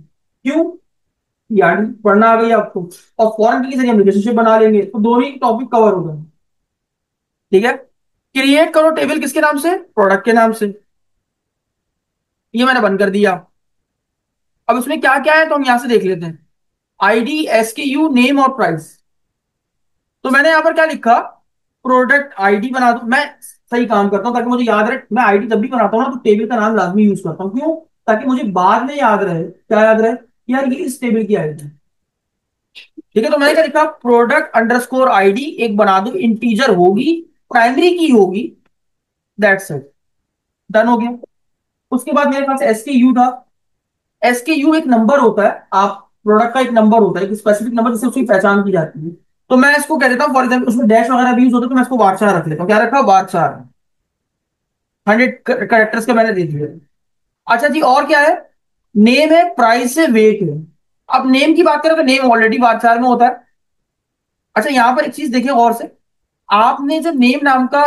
A: क्यों, ईआरडी पढ़ना आ गई आपको, और फॉरेन की के जरिए हम रिलेशनशिप बना लेंगे, तो दोनों ही टॉपिक कवर हो गए, ठीक है। क्रिएट करो टेबल किसके नाम से, प्रोडक्ट के नाम से। ये मैंने बंद कर दिया। अब इसमें क्या क्या है तो हम यहां से देख लेते हैं। आईडी, एसकेयू, नेम और प्राइस। तो मैंने यहां पर क्या लिखा, प्रोडक्ट आईडी बना दो। मैं सही काम करता हूं ताकि मुझे याद रहे। मैं आईडी जब भी बनाता हूँ ना, तो टेबल का नाम लाजमी यूज करता हूँ। क्यों, ताकि मुझे बाद में याद रहे। क्या याद रहे कि यार ये इस टेबल की आईडी है, ठीक है। तो मैंने क्या लिखा, प्रोडक्ट अंडरस्कोर आईडी एक बना दो, इंटीजर होगी, प्राइमरी की होगी, दैट्स इट, डन हो गया। उसके बाद मेरे पास एसकेयू था। एसकेयू एक नंबर होता है, आप प्रोडक्ट का एक नंबर होता है, एक स्पेसिफिक नंबर जिससे उसकी पहचान की जाती है। तो मैं इसको कह देता हूँ, फॉर एग्जाम्पल उसमें डैश वगैरह भी यूज होता है, तो मैं इसको वार्चार रख लेता हूँ। क्या रखा, वार्चार। 100 कैरेक्टर्स का मैंने दे दिया। अच्छा जी, और क्या है, नेम है, प्राइस है, वेट है। अब नेम की बात करें तो नेम ऑलरेडी वार्चार में होता है। अच्छा, यहां पर एक चीज देखिए गौर से, आपने जो नेम नाम का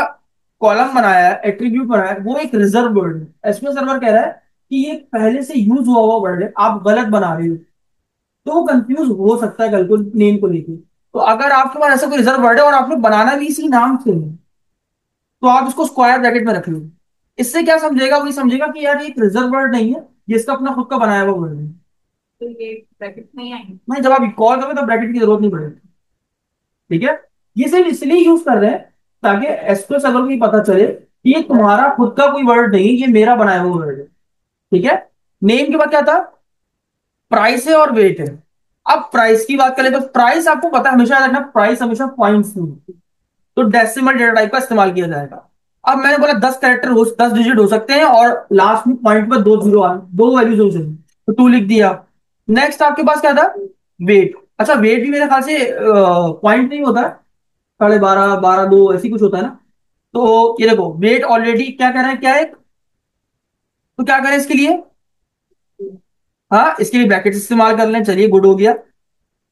A: कॉलम बनाया है, एट्रीब्यूट बनाया है, वो एक रिजर्व वर्ड है। एसक्यूएल सर्वर कह रहा है कि ये पहले से यूज हुआ हुआ वर्ड है, आप गलत बना रहे हो, तो वो कंफ्यूज हो सकता है कल को नेम को लेके। तो अगर आपके पास ऐसा कोई रिजर्व वर्ड है और आपने बनाना भी इसी नाम से है, तो आप इसको स्क्वायर ब्रैकेट में रख लो। इससे क्या समझेगा, वही समझेगा कि यार ये एक रिजर्व वर्ड नहीं है, ये इसका अपना खुद का बनाया हुआ वर्ड है। तो ये ब्रैकेट नहीं आएंगे, नहीं, जब आप कॉल करोगे तो ब्रैकेट की जरूरत नहीं पड़ेगी, ठीक है। ये सिर्फ इसलिए यूज कर रहे हैं ताकि एसक्यूएल सर्वर को ये पता चले कि ये तुम्हारा खुद का कोई वर्ड नहीं, ये मेरा बनाया हुआ वर्ड है, ठीक है। नेम के बाद क्या था, प्राइस है और वेट है। अब प्राइस की बात करें तो प्राइस आपको पता है, हमेशा याद रखना, प्राइस हमेशा पॉइंट्स में, तो डेसिमल डेटा टाइप का इस्तेमाल किया जाएगा। अब मैंने बोला 10 कैरेक्टर हो, 10 डिजिट हो सकते हैं, और लास्ट में पॉइंट पर दो जीरो आ, दो वैल्यूज हो चाहिए, तो 2 लिख दिया। नेक्स्ट आपके पास क्या था, वेट। अच्छा, वेट भी मेरे ख्याल से पॉइंट नहीं होता है, 12.5, 12.2 ऐसी कुछ होता है ना। तो ये देखो, वेट ऑलरेडी क्या कह रहा है, क्या है, तो क्या करें इसके लिए, हाँ, इसके लिए ब्रैकेट इस्तेमाल कर लें। चलिए, गुड हो गया,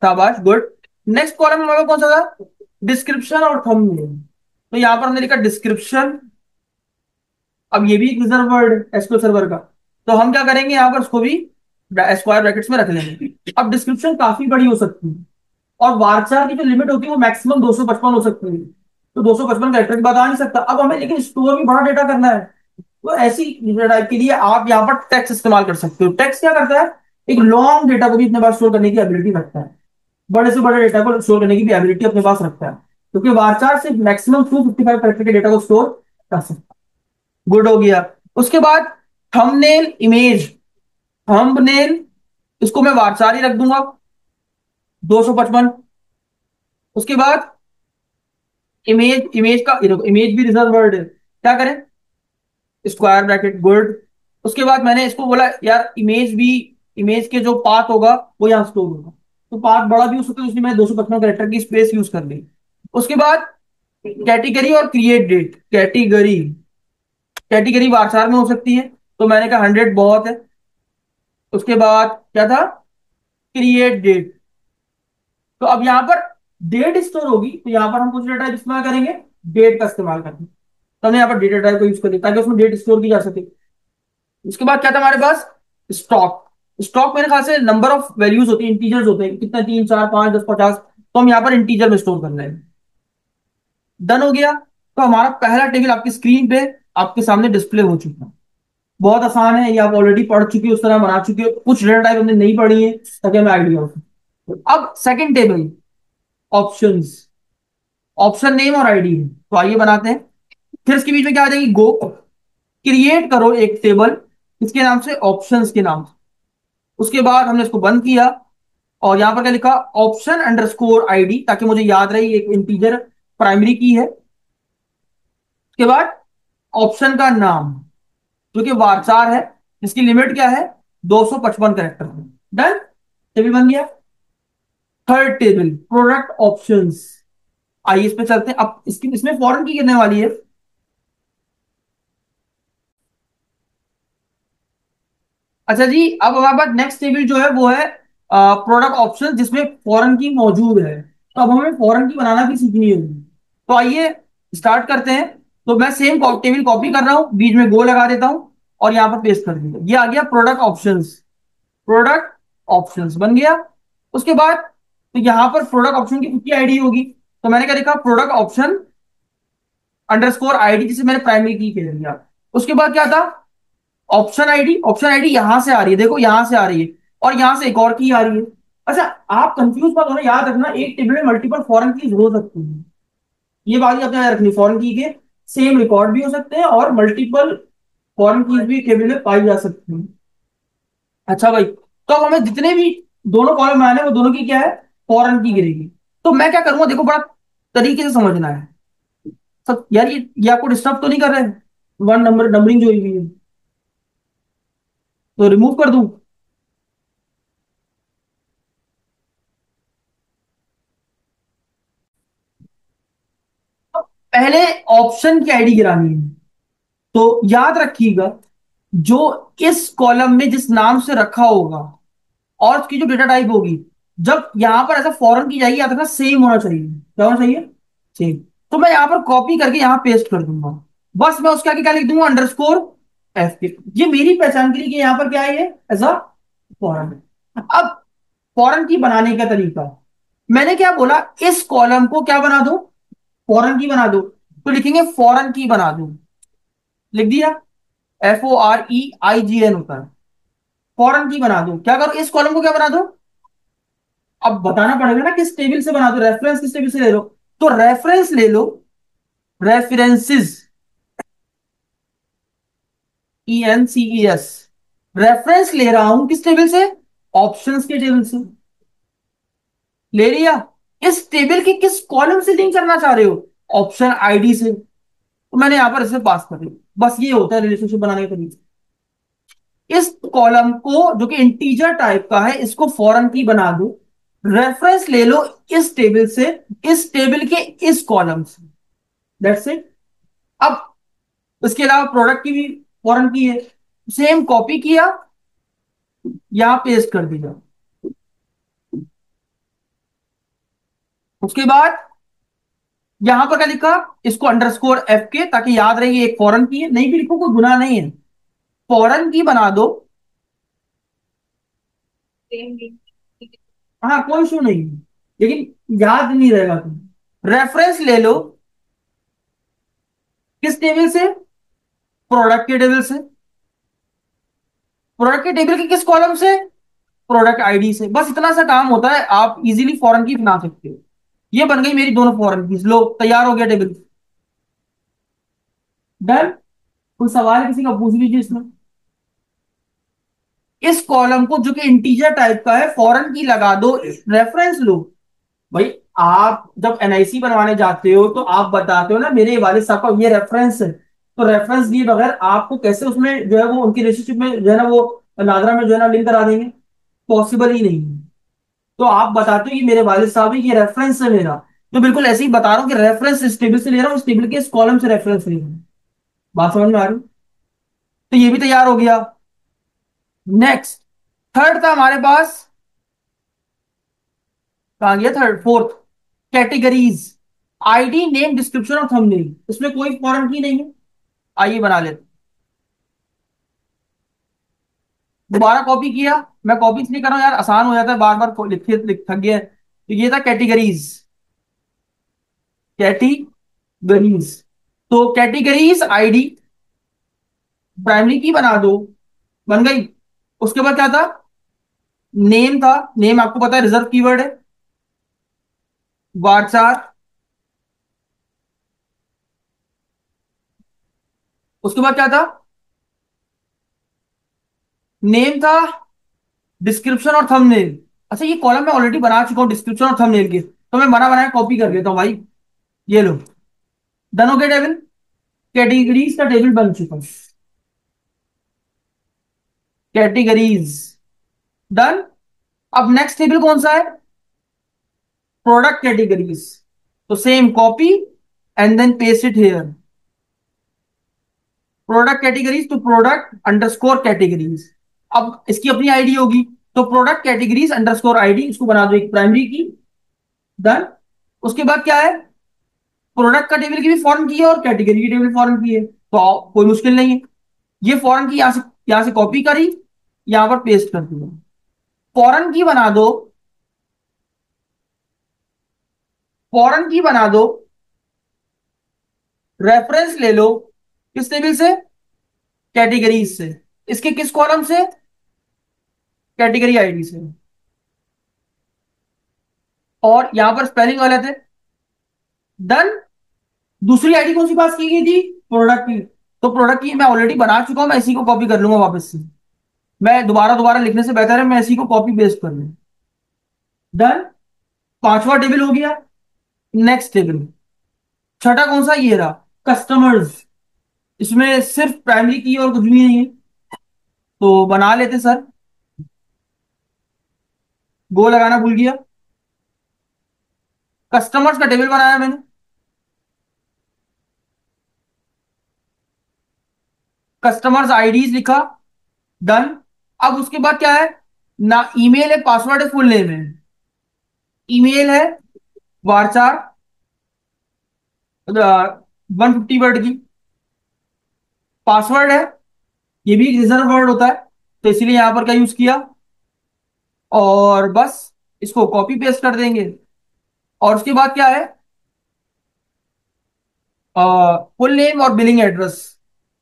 A: शाबाश, गुड। नेक्स्ट कॉलम हमारा कौन सा था, डिस्क्रिप्शन और थंबनेल। तो यहां पर हमने लिखा डिस्क्रिप्शन। अब ये भी एक रिजर्व वर्ड है एसक्यूएल सर्वर का, तो हम क्या करेंगे, यहां पर उसको भी स्क्वायर ब्रैकेट्स में रख लेंगे। अब डिस्क्रिप्शन काफी बड़ी हो सकती है, और वार्चार की जो लिमिट होती है वो मैक्सिमम 255 हो सकती है, तो 255 कैरेक्टर की बात आ नहीं सकता। अब हमें लेकिन स्टोर भी बड़ा डेटा करना है, तो ऐसी डेटा टाइप के लिए आप यहाँ पर टेक्स्ट इस्तेमाल कर सकते हो। टेक्स्ट क्या करता है, एक लॉन्ग डेटा को भी अपने पास स्टोर करने की एबिलिटी रखता है, बड़े से बड़े डेटा को स्टोर करने की भी एबिलिटी अपने पास रखता है, क्योंकि वार्चार से मैक्सिमम 255 कैरेक्टर के डेटा को स्टोर कर सकता है। गुड हो गया। उसके बाद थंबनेल, इमेज। थंबनेल, इसको मैं वार्चार ही रख दूंगा, 255। उसके बाद इमेज, इमेज का इमेज भी रिजर्व वर्ड है, क्या करें, स्क्वायर ब्रैकेट, गुड। उसके बाद मैंने इसको बोला यार इमेज भी, इमेज के जो पाथ होगा वो यहाँ स्टोर होगा, तो पाथ बड़ा भी हो सकता है, इसलिए मैंने 255 कैरेक्टर की स्पेस यूज कर ली। उसके बाद कैटेगरी और क्रिएट डेट। कैटेगरी, कैटेगरी वारसार में हो सकती है, तो मैंने कहा 100 बहुत है। उसके बाद क्या था, क्रिएट डेट। तो अब यहाँ पर डेट स्टोर होगी, तो यहाँ पर हम कुछ डेटा इस्तेमाल करेंगे, डेट का इस्तेमाल करेंगे, तो हमने यहाँ पर डेटा टाइप को यूज कर दिया ताकि उसमें डेट स्टोर की जा सके। उसके बाद क्या था हमारे पास, स्टॉक। स्टॉक मेरे ख्याल से नंबर ऑफ वैल्यूज होती है, इंटीजर्स होते हैं, कितना, 3, 4, 5, 10, 50, तो हम यहाँ पर इंटीजर में स्टोर कर रहे हैं। डन हो गया। तो हमारा पहला टेबल आपकी स्क्रीन पे, आपके सामने डिस्प्ले हो चुका है। बहुत आसान है, ये आप ऑलरेडी पढ़ चुके हो, उस तरह बना चुके हो। कुछ डेटा टाइप हमने नहीं पढ़ी है ताकि हमें आइडिया हो। अब second table, options. Option name और आईडी है, तो आइए बनाते हैं। फिर इसके बीच में क्या आ जाएगी, गो। क्रिएट करो एक टेबल, इसके नाम से, ऑप्शंस के नाम से। उसके बाद हमने इसको बंद किया, और यहां पर क्या लिखा, ऑप्शन अंडरस्कोर आईडी, ताकि मुझे याद रहे एक इंटीजर प्राइमरी की है। उसके बाद ऑप्शन का नाम, जो कि वारचार है, जिसकी लिमिट क्या है, 255 कैरेक्टर। डन। टेबल बन गया। Third table product options. आइए इस पे चलते हैं। अब इसकी इसमें फॉरेन की गिरने वाली है। अच्छा जी, अब हमारे पास नेक्स्ट टेबल जो है वो है प्रोडक्ट ऑप्शन, जिसमें फॉरेन की मौजूद है। तो अब हमें फॉरेन की बनाना भी सीखनी होगी। तो आइए स्टार्ट करते हैं। तो मैं सेम टेबल कॉपी कर रहा हूं, बीच में गो लगा देता हूं और यहां पर पेस्ट कर दूंगा। ये आ गया प्रोडक्ट ऑप्शंस। प्रोडक्ट ऑप्शंस बन गया। उसके बाद तो यहां पर प्रोडक्ट ऑप्शन की खुद की आईडी होगी। तो मैंने क्या लिखा, प्रोडक्ट ऑप्शन अंडरस्कोर आईडी, जिसे मैंने प्राइमरी की कह दिया। उसके बाद क्या था, ऑप्शन आईडी। ऑप्शन आईडी यहां से आ रही है, देखो यहां से आ रही है, और यहां से एक और की आ रही है। अच्छा, आप कंफ्यूज मत होना, याद रखना एक टेबल में मल्टीपल फॉरेन कीज हो सकती है। ये बात ही आपने याद रखनी, फॉरेन की के सेम रिकॉर्ड भी हो सकते हैं और मल्टीपल फॉरेन कीज भी टेबल में पाई जा सकती हैं। अच्छा भाई, तो अब हमें जितने भी दोनों कॉलम बनाने हैं वो दोनों की क्या है, फॉरेन की गिरेगी। तो मैं क्या करूंगा, देखो बड़ा तरीके से समझना है सब यार। ये आपको डिस्टर्ब तो नहीं कर रहे हैं? वन नंबर नंबरिंग जो हुई है तो रिमूव कर दूं? पहले ऑप्शन की आईडी गिरानी है। तो याद रखिएगा, जो इस कॉलम में जिस नाम से रखा होगा और उसकी जो डेटा टाइप होगी, जब यहां पर ऐसा फॉरन की जाएगी, याद रखना सेम होना चाहिए। क्या होना चाहिए? सेम। तो मैं यहां पर कॉपी करके यहां पेस्ट कर दूंगा। बस मैं उसके आगे क्या लिख दूंगा, अंडरस्कोर एफ के। ये मेरी पहचान के लिए कि यहां पर क्या है, ये एज अ फॉरन। अब फॉरन की बनाने का तरीका, मैंने क्या बोला, इस कॉलम को क्या बना दो, फॉरन की बना दो। तो लिखेंगे फॉरन की बना दो, लिख दिया। FOREIGN होता है। फॉरन की बना दो, क्या करो, इस कॉलम को क्या बना दो। अब बताना पड़ेगा ना किस टेबल से बना दो, रेफरेंस किस टेबल से ले लो। तो रेफरेंस ले लो, रेफरेंसेस, ENCES। रेफरेंस ले रहा हूं किस टेबल से, ऑप्शंस के टेबल से। ले लिया। इस टेबल के किस कॉलम से लिंक करना चाह रहे हो, ऑप्शन आईडी से। तो मैंने यहां पर इसे पास कर दिया। बस ये होता है रिलेशनशिप बनाने का तरीका। इस कॉलम को जो कि इंटीजर टाइप का है, इसको फॉरेन की बना दो। रेफरेंस ले लो इस टेबल से, इस टेबल के इस कॉलम से। That's it. अब इसके अलावा प्रोडक्ट की भी फॉरेन की है, सेम कॉपी किया, यहां पेस्ट कर दिया। उसके बाद यहां पर क्या लिखा, इसको अंडरस्कोर एफ के, ताकि याद रहे ये एक फॉरेन की है। नहीं भी लिखो कोई गुनाह नहीं है, फॉरेन की बना दो। हाँ कोई इशू नहीं है, लेकिन याद नहीं रहेगा तुम। रेफरेंस ले लो किस टेबल से, प्रोडक्ट के टेबल से। प्रोडक्ट के टेबल के किस कॉलम से, प्रोडक्ट आईडी से। बस इतना सा काम होता है, आप इजीली फॉरेन की बना सकते हो। ये बन गई मेरी दोनों फॉरेन कीज, लो तैयार हो गया टेबल। डन। कोई सवाल किसी का पूछ लीजिए इसमें। इस कॉलम को जो कि इंटीजर टाइप का है, फॉरेन की लगा दो, रेफरेंस लो। भाई, आप जब NIC बनवाने जाते हो तो आप बताते हो ना मेरे वाले साहब का ये रेफरेंस है। तो रेफरेंस दिए बगैर आपको कैसे उसमें जो है वो उनकी रिलेशनशिप में जो है ना वो नादरा में जो है ना लिंक करा देंगे? पॉसिबल ही नहीं है। तो आप बताते हो कि मेरे वालिद साहब है, ये रेफरेंस है मेरा। तो बिल्कुल ऐसे ही बता रहा हूँ कि रेफरेंस इस टेबल से ले रहा हूँ, इस टेबल के इस कॉलम से रेफरेंस ले रहा हूँ। बात समझ में आ रही? तो ये भी तैयार हो गया। नेक्स्ट, थर्ड था हमारे पास, कहां गया third, fourth, categories. ID, name, description और थंबनेल। इसमें कोई फॉरेन की नहीं है। आइए बना लेते। दोबारा कॉपी किया। मैं कॉपी इसलिए कर रहा हूं यार, आसान हो जाता है, बार बार लिखे लिख थक गया है। तो ये था कैटेगरीज, कैटेगरीज। तो कैटेगरीज आईडी प्राइमरी की बना दो, बन गई। उसके बाद क्या था, नेम था। नेम आपको पता है रिजर्व कीवर्ड है, वारचार। उसके बाद क्या था, नेम था, डिस्क्रिप्शन और थंबनेल। अच्छा, ये कॉलम मैं ऑलरेडी बना चुका हूं डिस्क्रिप्शन और थंबनेल के, तो मैं बना बनाया कॉपी कर लेता हूं भाई। ये लो, डन हो गया टेबल। कैटेगरीज का टेबल बन चुका है। Categories done. अब नेक्स्ट टेबल कौन सा है? Product categories. तो same copy and then paste it here. Product categories तो प्रोडक्ट अंडरस्कोर कैटेगरीज। अब इसकी अपनी आईडी होगी, तो प्रोडक्ट कैटेगरीज अंडरस्कोर आईडी, इसको बना दो एक प्राइमरी की। डन। उसके बाद क्या है? प्रोडक्ट का टेबल की भी फॉरन की है और कैटेगरी की टेबल फॉरन की है, तो कोई मुश्किल नहीं है। ये फॉरन की यहां से कॉपी करी, यहां पर पेस्ट कर दिया। फॉरन की बना दो, फॉरन की बना दो, रेफरेंस ले लो। किस टेबल से? कैटेगरीज से। इसके किस कॉलम से? कैटेगरी आईडी से। और यहां पर स्पेलिंग गलत है। डन। दूसरी आईडी कौन सी पास की गई थी? प्रोडक्ट की। तो प्रोडक्ट की मैं ऑलरेडी बना चुका हूं, मैं इसी को कॉपी कर लूंगा वापस से। मैं दोबारा दोबारा लिखने से बेहतर है मैं इसी को कॉपी पेस्ट कर लूं। डन। पांचवा टेबल हो गया। नेक्स्ट टेबल, छठा कौन सा? ये रहा, कस्टमर्स। इसमें सिर्फ प्राइमरी की और कुछ भी नहीं है, तो बना लेते सर। गो लगाना भूल गया। कस्टमर्स का टेबल बनाया मैंने। कस्टमर्स आईडीज लिखा। डन। अब उसके बाद क्या है? ना ईमेल है, पासवर्ड है, फुल नेम है। ईमेल है वारचार 150 वर्ड की। पासवर्ड है, ये भी रिजर्व वर्ड होता है, तो इसीलिए यहां पर क्या यूज किया। और बस इसको कॉपी पेस्ट कर देंगे। और उसके बाद क्या है? फुल नेम और billing address.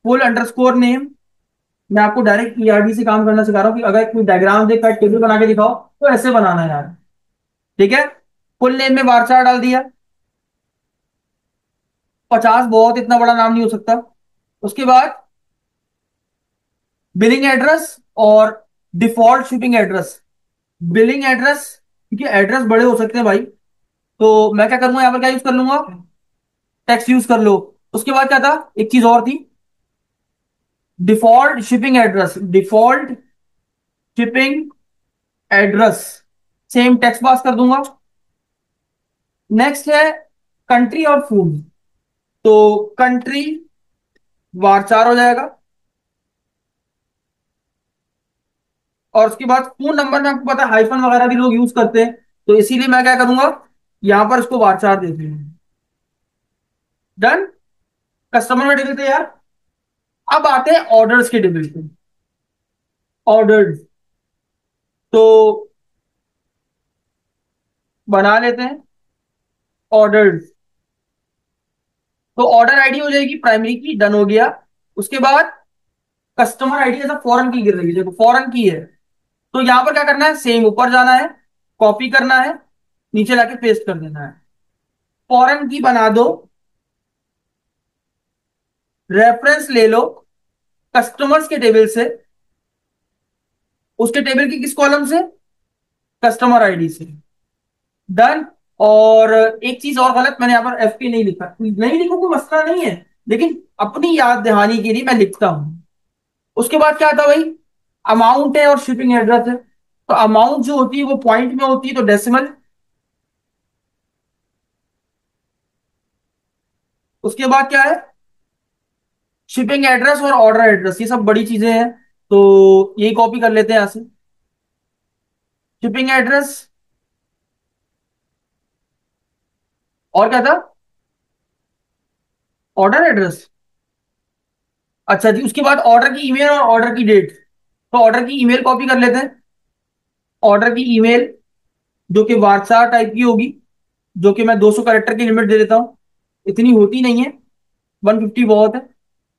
A: Full underscore name. मैं आपको डायरेक्ट ईआरडी से काम करना सिखा रहा हूँ कि अगर कोई डायग्राम देखकर टेबल बना के दिखाओ तो ऐसे बनाना है यार। ठीक है। फुल नेम में वारचार डाल दिया। 50 बहुत इतना बड़ा नाम नहीं हो सकता। उसके बाद बिलिंग एड्रेस और default shipping address. Billing address, क्योंकि एड्रेस बड़े हो सकते हैं भाई, तो मैं क्या करूंगा, यहाँ पर क्या यूज कर लूंगा? टेक्स्ट यूज कर लो। उसके बाद क्या था? एक चीज और थी, default shipping address. Default shipping address, same text pass कर दूंगा। नेक्स्ट है कंट्री और फूड, तो कंट्री वारचार हो जाएगा। और उसके बाद फोन नंबर में आपको पता है हाइफन वगैरह भी लोग यूज करते हैं, तो इसीलिए मैं क्या करूंगा, यहां पर इसको वारचार दे दूंगा। डन। कस्टमर में डिटेल थे यार। अब आते हैं ऑर्डर्स के डिटेल पे। ऑर्डर्स तो बना लेते हैं। ऑर्डर्स तो ऑर्डर आईडी हो जाएगी प्राइमरी की। डन हो गया। उसके बाद कस्टमर आईडी ऐसा फॉरेन की गिर रही है, देखो फॉरेन की है, तो यहां पर क्या करना है? सेम ऊपर जाना है, कॉपी करना है, नीचे लाके पेस्ट कर देना है। फॉरेन की बना दो, रेफरेंस ले लो कस्टमर्स के टेबल से। उसके टेबल की किस कॉलम से? कस्टमर आईडी से। डन। और एक चीज और गलत, मैंने यहाँ पर एफ पी नहीं लिखा, नहीं लिखो कोई मसला नहीं है, लेकिन अपनी याद दहानी के लिए मैं लिखता हूं। उसके बाद क्या था भाई? अमाउंट है और शिपिंग एड्रेस है, तो अमाउंट जो होती है वो पॉइंट में होती है, तो डेसिमल। उसके बाद क्या है? शिपिंग एड्रेस और ऑर्डर एड्रेस, ये सब बड़ी चीजें हैं, तो यही कॉपी कर लेते हैं यहां से। शिपिंग एड्रेस और क्या था? Order address. अच्छा जी। उसके बाद ऑर्डर की ईमेल और ऑर्डर की डेट, तो ऑर्डर की ईमेल कॉपी कर लेते हैं। ऑर्डर की ईमेल जो कि वार्ता टाइप की होगी, जो कि मैं 200 कैरेक्टर की लिमिट दे देता हूं, इतनी होती नहीं है, 150 बहुत है।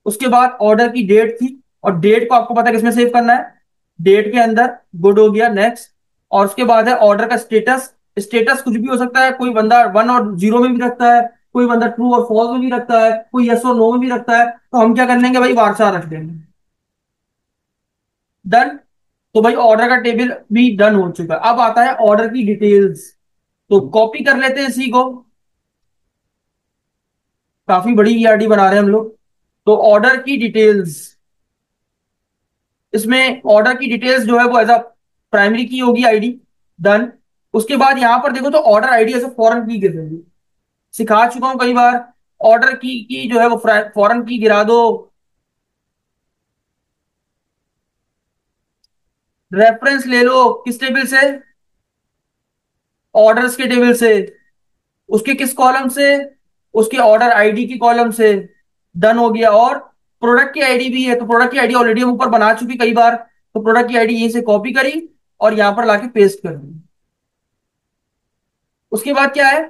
A: उसके बाद ऑर्डर की डेट थी, और डेट को आपको पता है किसमें सेव करना है? डेट के अंदर। गुड हो गया। नेक्स्ट। और उसके बाद है ऑर्डर का स्टेटस। स्टेटस कुछ भी हो सकता है, कोई बंदा 1 और 0 में भी रखता है, कोई बंदा ट्रू और फॉल्स में भी रखता है, कोई यस और नो में भी रखता है, तो हम क्या कर लेंगे भाई, वारसा रख देंगे। डन। तो भाई ऑर्डर का टेबल भी डन हो चुका है। अब आता है ऑर्डर की डिटेल्स, तो कॉपी कर लेते हैं इसी को। काफी बड़ी ईआरडी बना रहे हैं हम लोग, तो ऑर्डर की डिटेल्स, इसमें ऑर्डर की डिटेल्स जो है वो एज अ प्राइमरी की होगी आईडी। डन। उसके बाद यहां पर देखो तो ऑर्डर आईडी ऐसे फॉरेन की गिर रही है, सिखा चुका हूं कई बार। ऑर्डर की जो है वो फॉरेन की गिरा दो। रेफरेंस ले लो किस टेबल से, ऑर्डर्स के टेबल से। उसके किस कॉलम से, उसके ऑर्डर आईडी की कॉलम से। डन हो गया। और प्रोडक्ट की आईडी भी है, तो प्रोडक्ट की आईडी ऑलरेडी हम ऊपर बना चुकी कई बार, तो प्रोडक्ट की आईडी यहीं से कॉपी करी और यहां पर लाके पेस्ट कर दी। उसके बाद क्या है,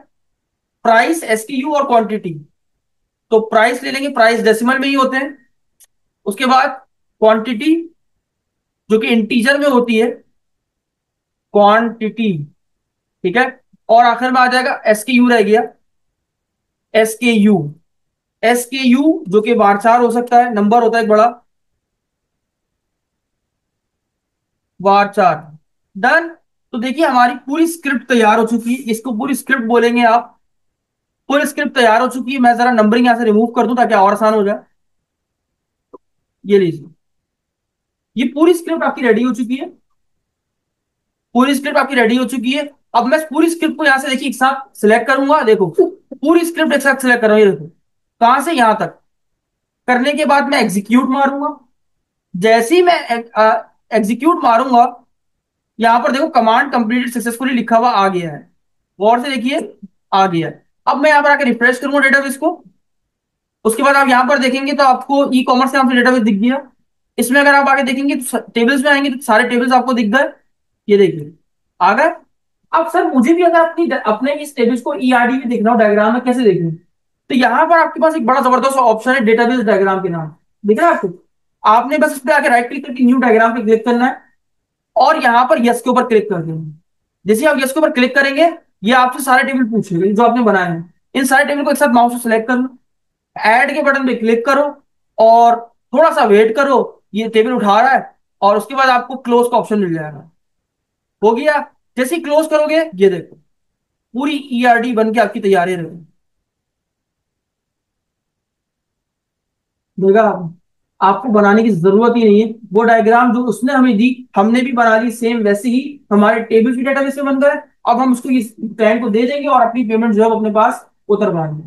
A: प्राइस, एसक्यू और क्वांटिटी। तो प्राइस ले लेंगे, प्राइस डेसिमल में ही होते हैं। उसके बाद क्वांटिटी जो कि इंटीजर में होती है, क्वांटिटी। ठीक है। और आखिर में आ जाएगा एसक्यू रह गया, एसकेयू। एसकेयू जो कि वारचार हो सकता है, नंबर होता है एक बड़ा, वारचार। डन। तो देखिए हमारी पूरी स्क्रिप्ट तैयार हो चुकी है, इसको पूरी स्क्रिप्ट बोलेंगे आप। पूरी स्क्रिप्ट तैयार हो चुकी है। मैं जरा नंबरिंग यहां से रिमूव कर दूं ताकि और आसान हो जाए। ये लीजिए, ये पूरी स्क्रिप्ट आपकी रेडी हो चुकी है। पूरी स्क्रिप्ट आपकी रेडी हो चुकी है। अब मैं पूरी स्क्रिप्ट को यहां से देखिए एक साथ सिलेक्ट करूंगा। देखो पूरी स्क्रिप्ट एक साथ सिलेक्ट कर रहा हूं, ये देखो कहां से यहां तक। करने के बाद मैं एग्जीक्यूट मारूंगा। जैसे ही मैं एग्जीक्यूट मारूंगा, यहां पर देखो कमांड कंप्लीटेड सक्सेसफुली लिखा हुआ आ गया है। गौर से देखिए, आ गया है। अब मैं यहां पर आकर रिफ्रेश करूंगा डेटाबेस को। उसके बाद आप यहां पर देखेंगे तो आपको ई कॉमर्स नाम से डेटाबेस दिख गया। इसमें अगर आप आगे देखेंगे तो टेबल्स में आएंगे तो सारे टेबल्स आपको दिख गए। ये देखिए आ गए। अब सर मुझे भी अगर अपनी अपने इस टेबल्स को ईआरडी में देखना हो, डायग्राम में कैसे देखूं, तो यहां पर आपके पास एक बड़ा जबरदस्त ऑप्शन है, डेटाबेस डायग्राम के नाम। दिख रहा है आपको? आपने बस इस पे आके राइट क्लिक करके न्यू डायग्राम पे क्लिक करना है और यहां पर यस के ऊपर क्लिक कर देंगे। जैसे आप यस के ऊपर क्लिक करेंगे, ये आपसे सारे टेबल पूछेगा जो आपने बनाए हैं। इन सारे टेबल को एक साथ माउस से सेलेक्ट कर लो, ऐड के बटन पे क्लिक करो और थोड़ा सा वेट करो, ये टेबल उठा रहा है। और उसके बाद आपको क्लोज का ऑप्शन मिल जाएगा। हो गया। जैसे ही क्लोज करोगे, ये देखो पूरी ईआरडी बन के आपकी तैयारी रहेगी। देखा आपने? आपको बनाने की जरूरत ही नहीं है, वो डायग्राम जो उसने हमें दी हमने भी बना ली सेम वैसे ही। हमारे टेबल की डेटाबेस में बन गए। अब हम उसको इस क्लाइंट को दे देंगे और अपनी पेमेंट जो है वो अपने पास उतरवाएंगे।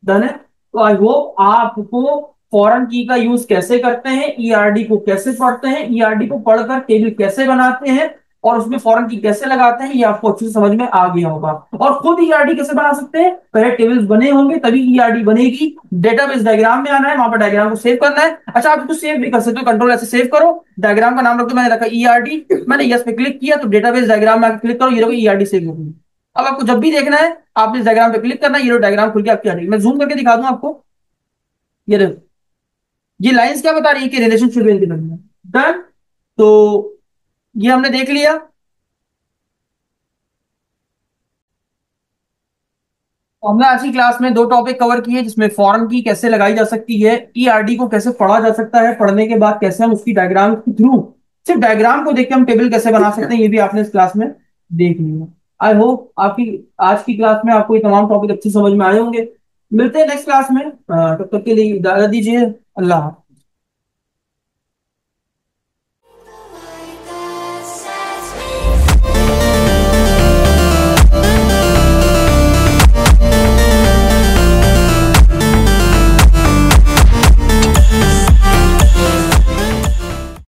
A: डन है। तो आई होप आपको फॉरेन की का यूज कैसे करते हैं, ईआरडी को कैसे पढ़ते हैं, ईआरडी को पढ़कर टेबल कैसे बनाते हैं और उसमें फॉरेन की कैसे लगाते हैं, ये आपको अच्छे से समझ में आ गया होगा। और खुद ईआरडी कैसे बना सकते हैं, पहले टेबल्स बने होंगे तभी ईआरडी बनेगी। डेटाबेस डायग्राम में आना है, वहां पर डायग्राम को सेव करना है। अच्छा आप इसको सेव भी कर सकते हो, कंट्रोल ऐसे सेव करो, डायग्राम का नाम रख दो, मैंने रखा ईआरडी। मैंने यस पे क्लिक किया तो डेटाबेस डायग्राम में क्लिक करो, ये देखो ईआरडी सेव हो गई। अब आपको जब भी देखना है आपने इस डायग्राम पे क्लिक करना है, ये डायग्राम खुल के आपकी आ जाएगी। मैं जूम करके दिखा दूं आपको। ये देखो, ये लाइंस क्या बता रही है कि रिलेशनशिप इनके दरमियान। डन। तो ये हमने देख लिया। तो हमने आज की क्लास में दो टॉपिक कवर किए, जिसमें फॉरेन की कैसे लगाई जा सकती है, ईआरडी को कैसे पढ़ा जा सकता है, पढ़ने के बाद कैसे हम उसकी डायग्राम के थ्रू, सिर्फ डायग्राम को देख के हम टेबल कैसे बना सकते हैं, ये भी आपने इस क्लास में देख लिया। आई होप आपकी आज की क्लास में आपको ये तमाम टॉपिक अच्छे समझ में आए होंगे। मिलते हैं नेक्स्ट क्लास में। तब तक के लिए इजाजत दीजिए। अल्लाह हाफ़िज़।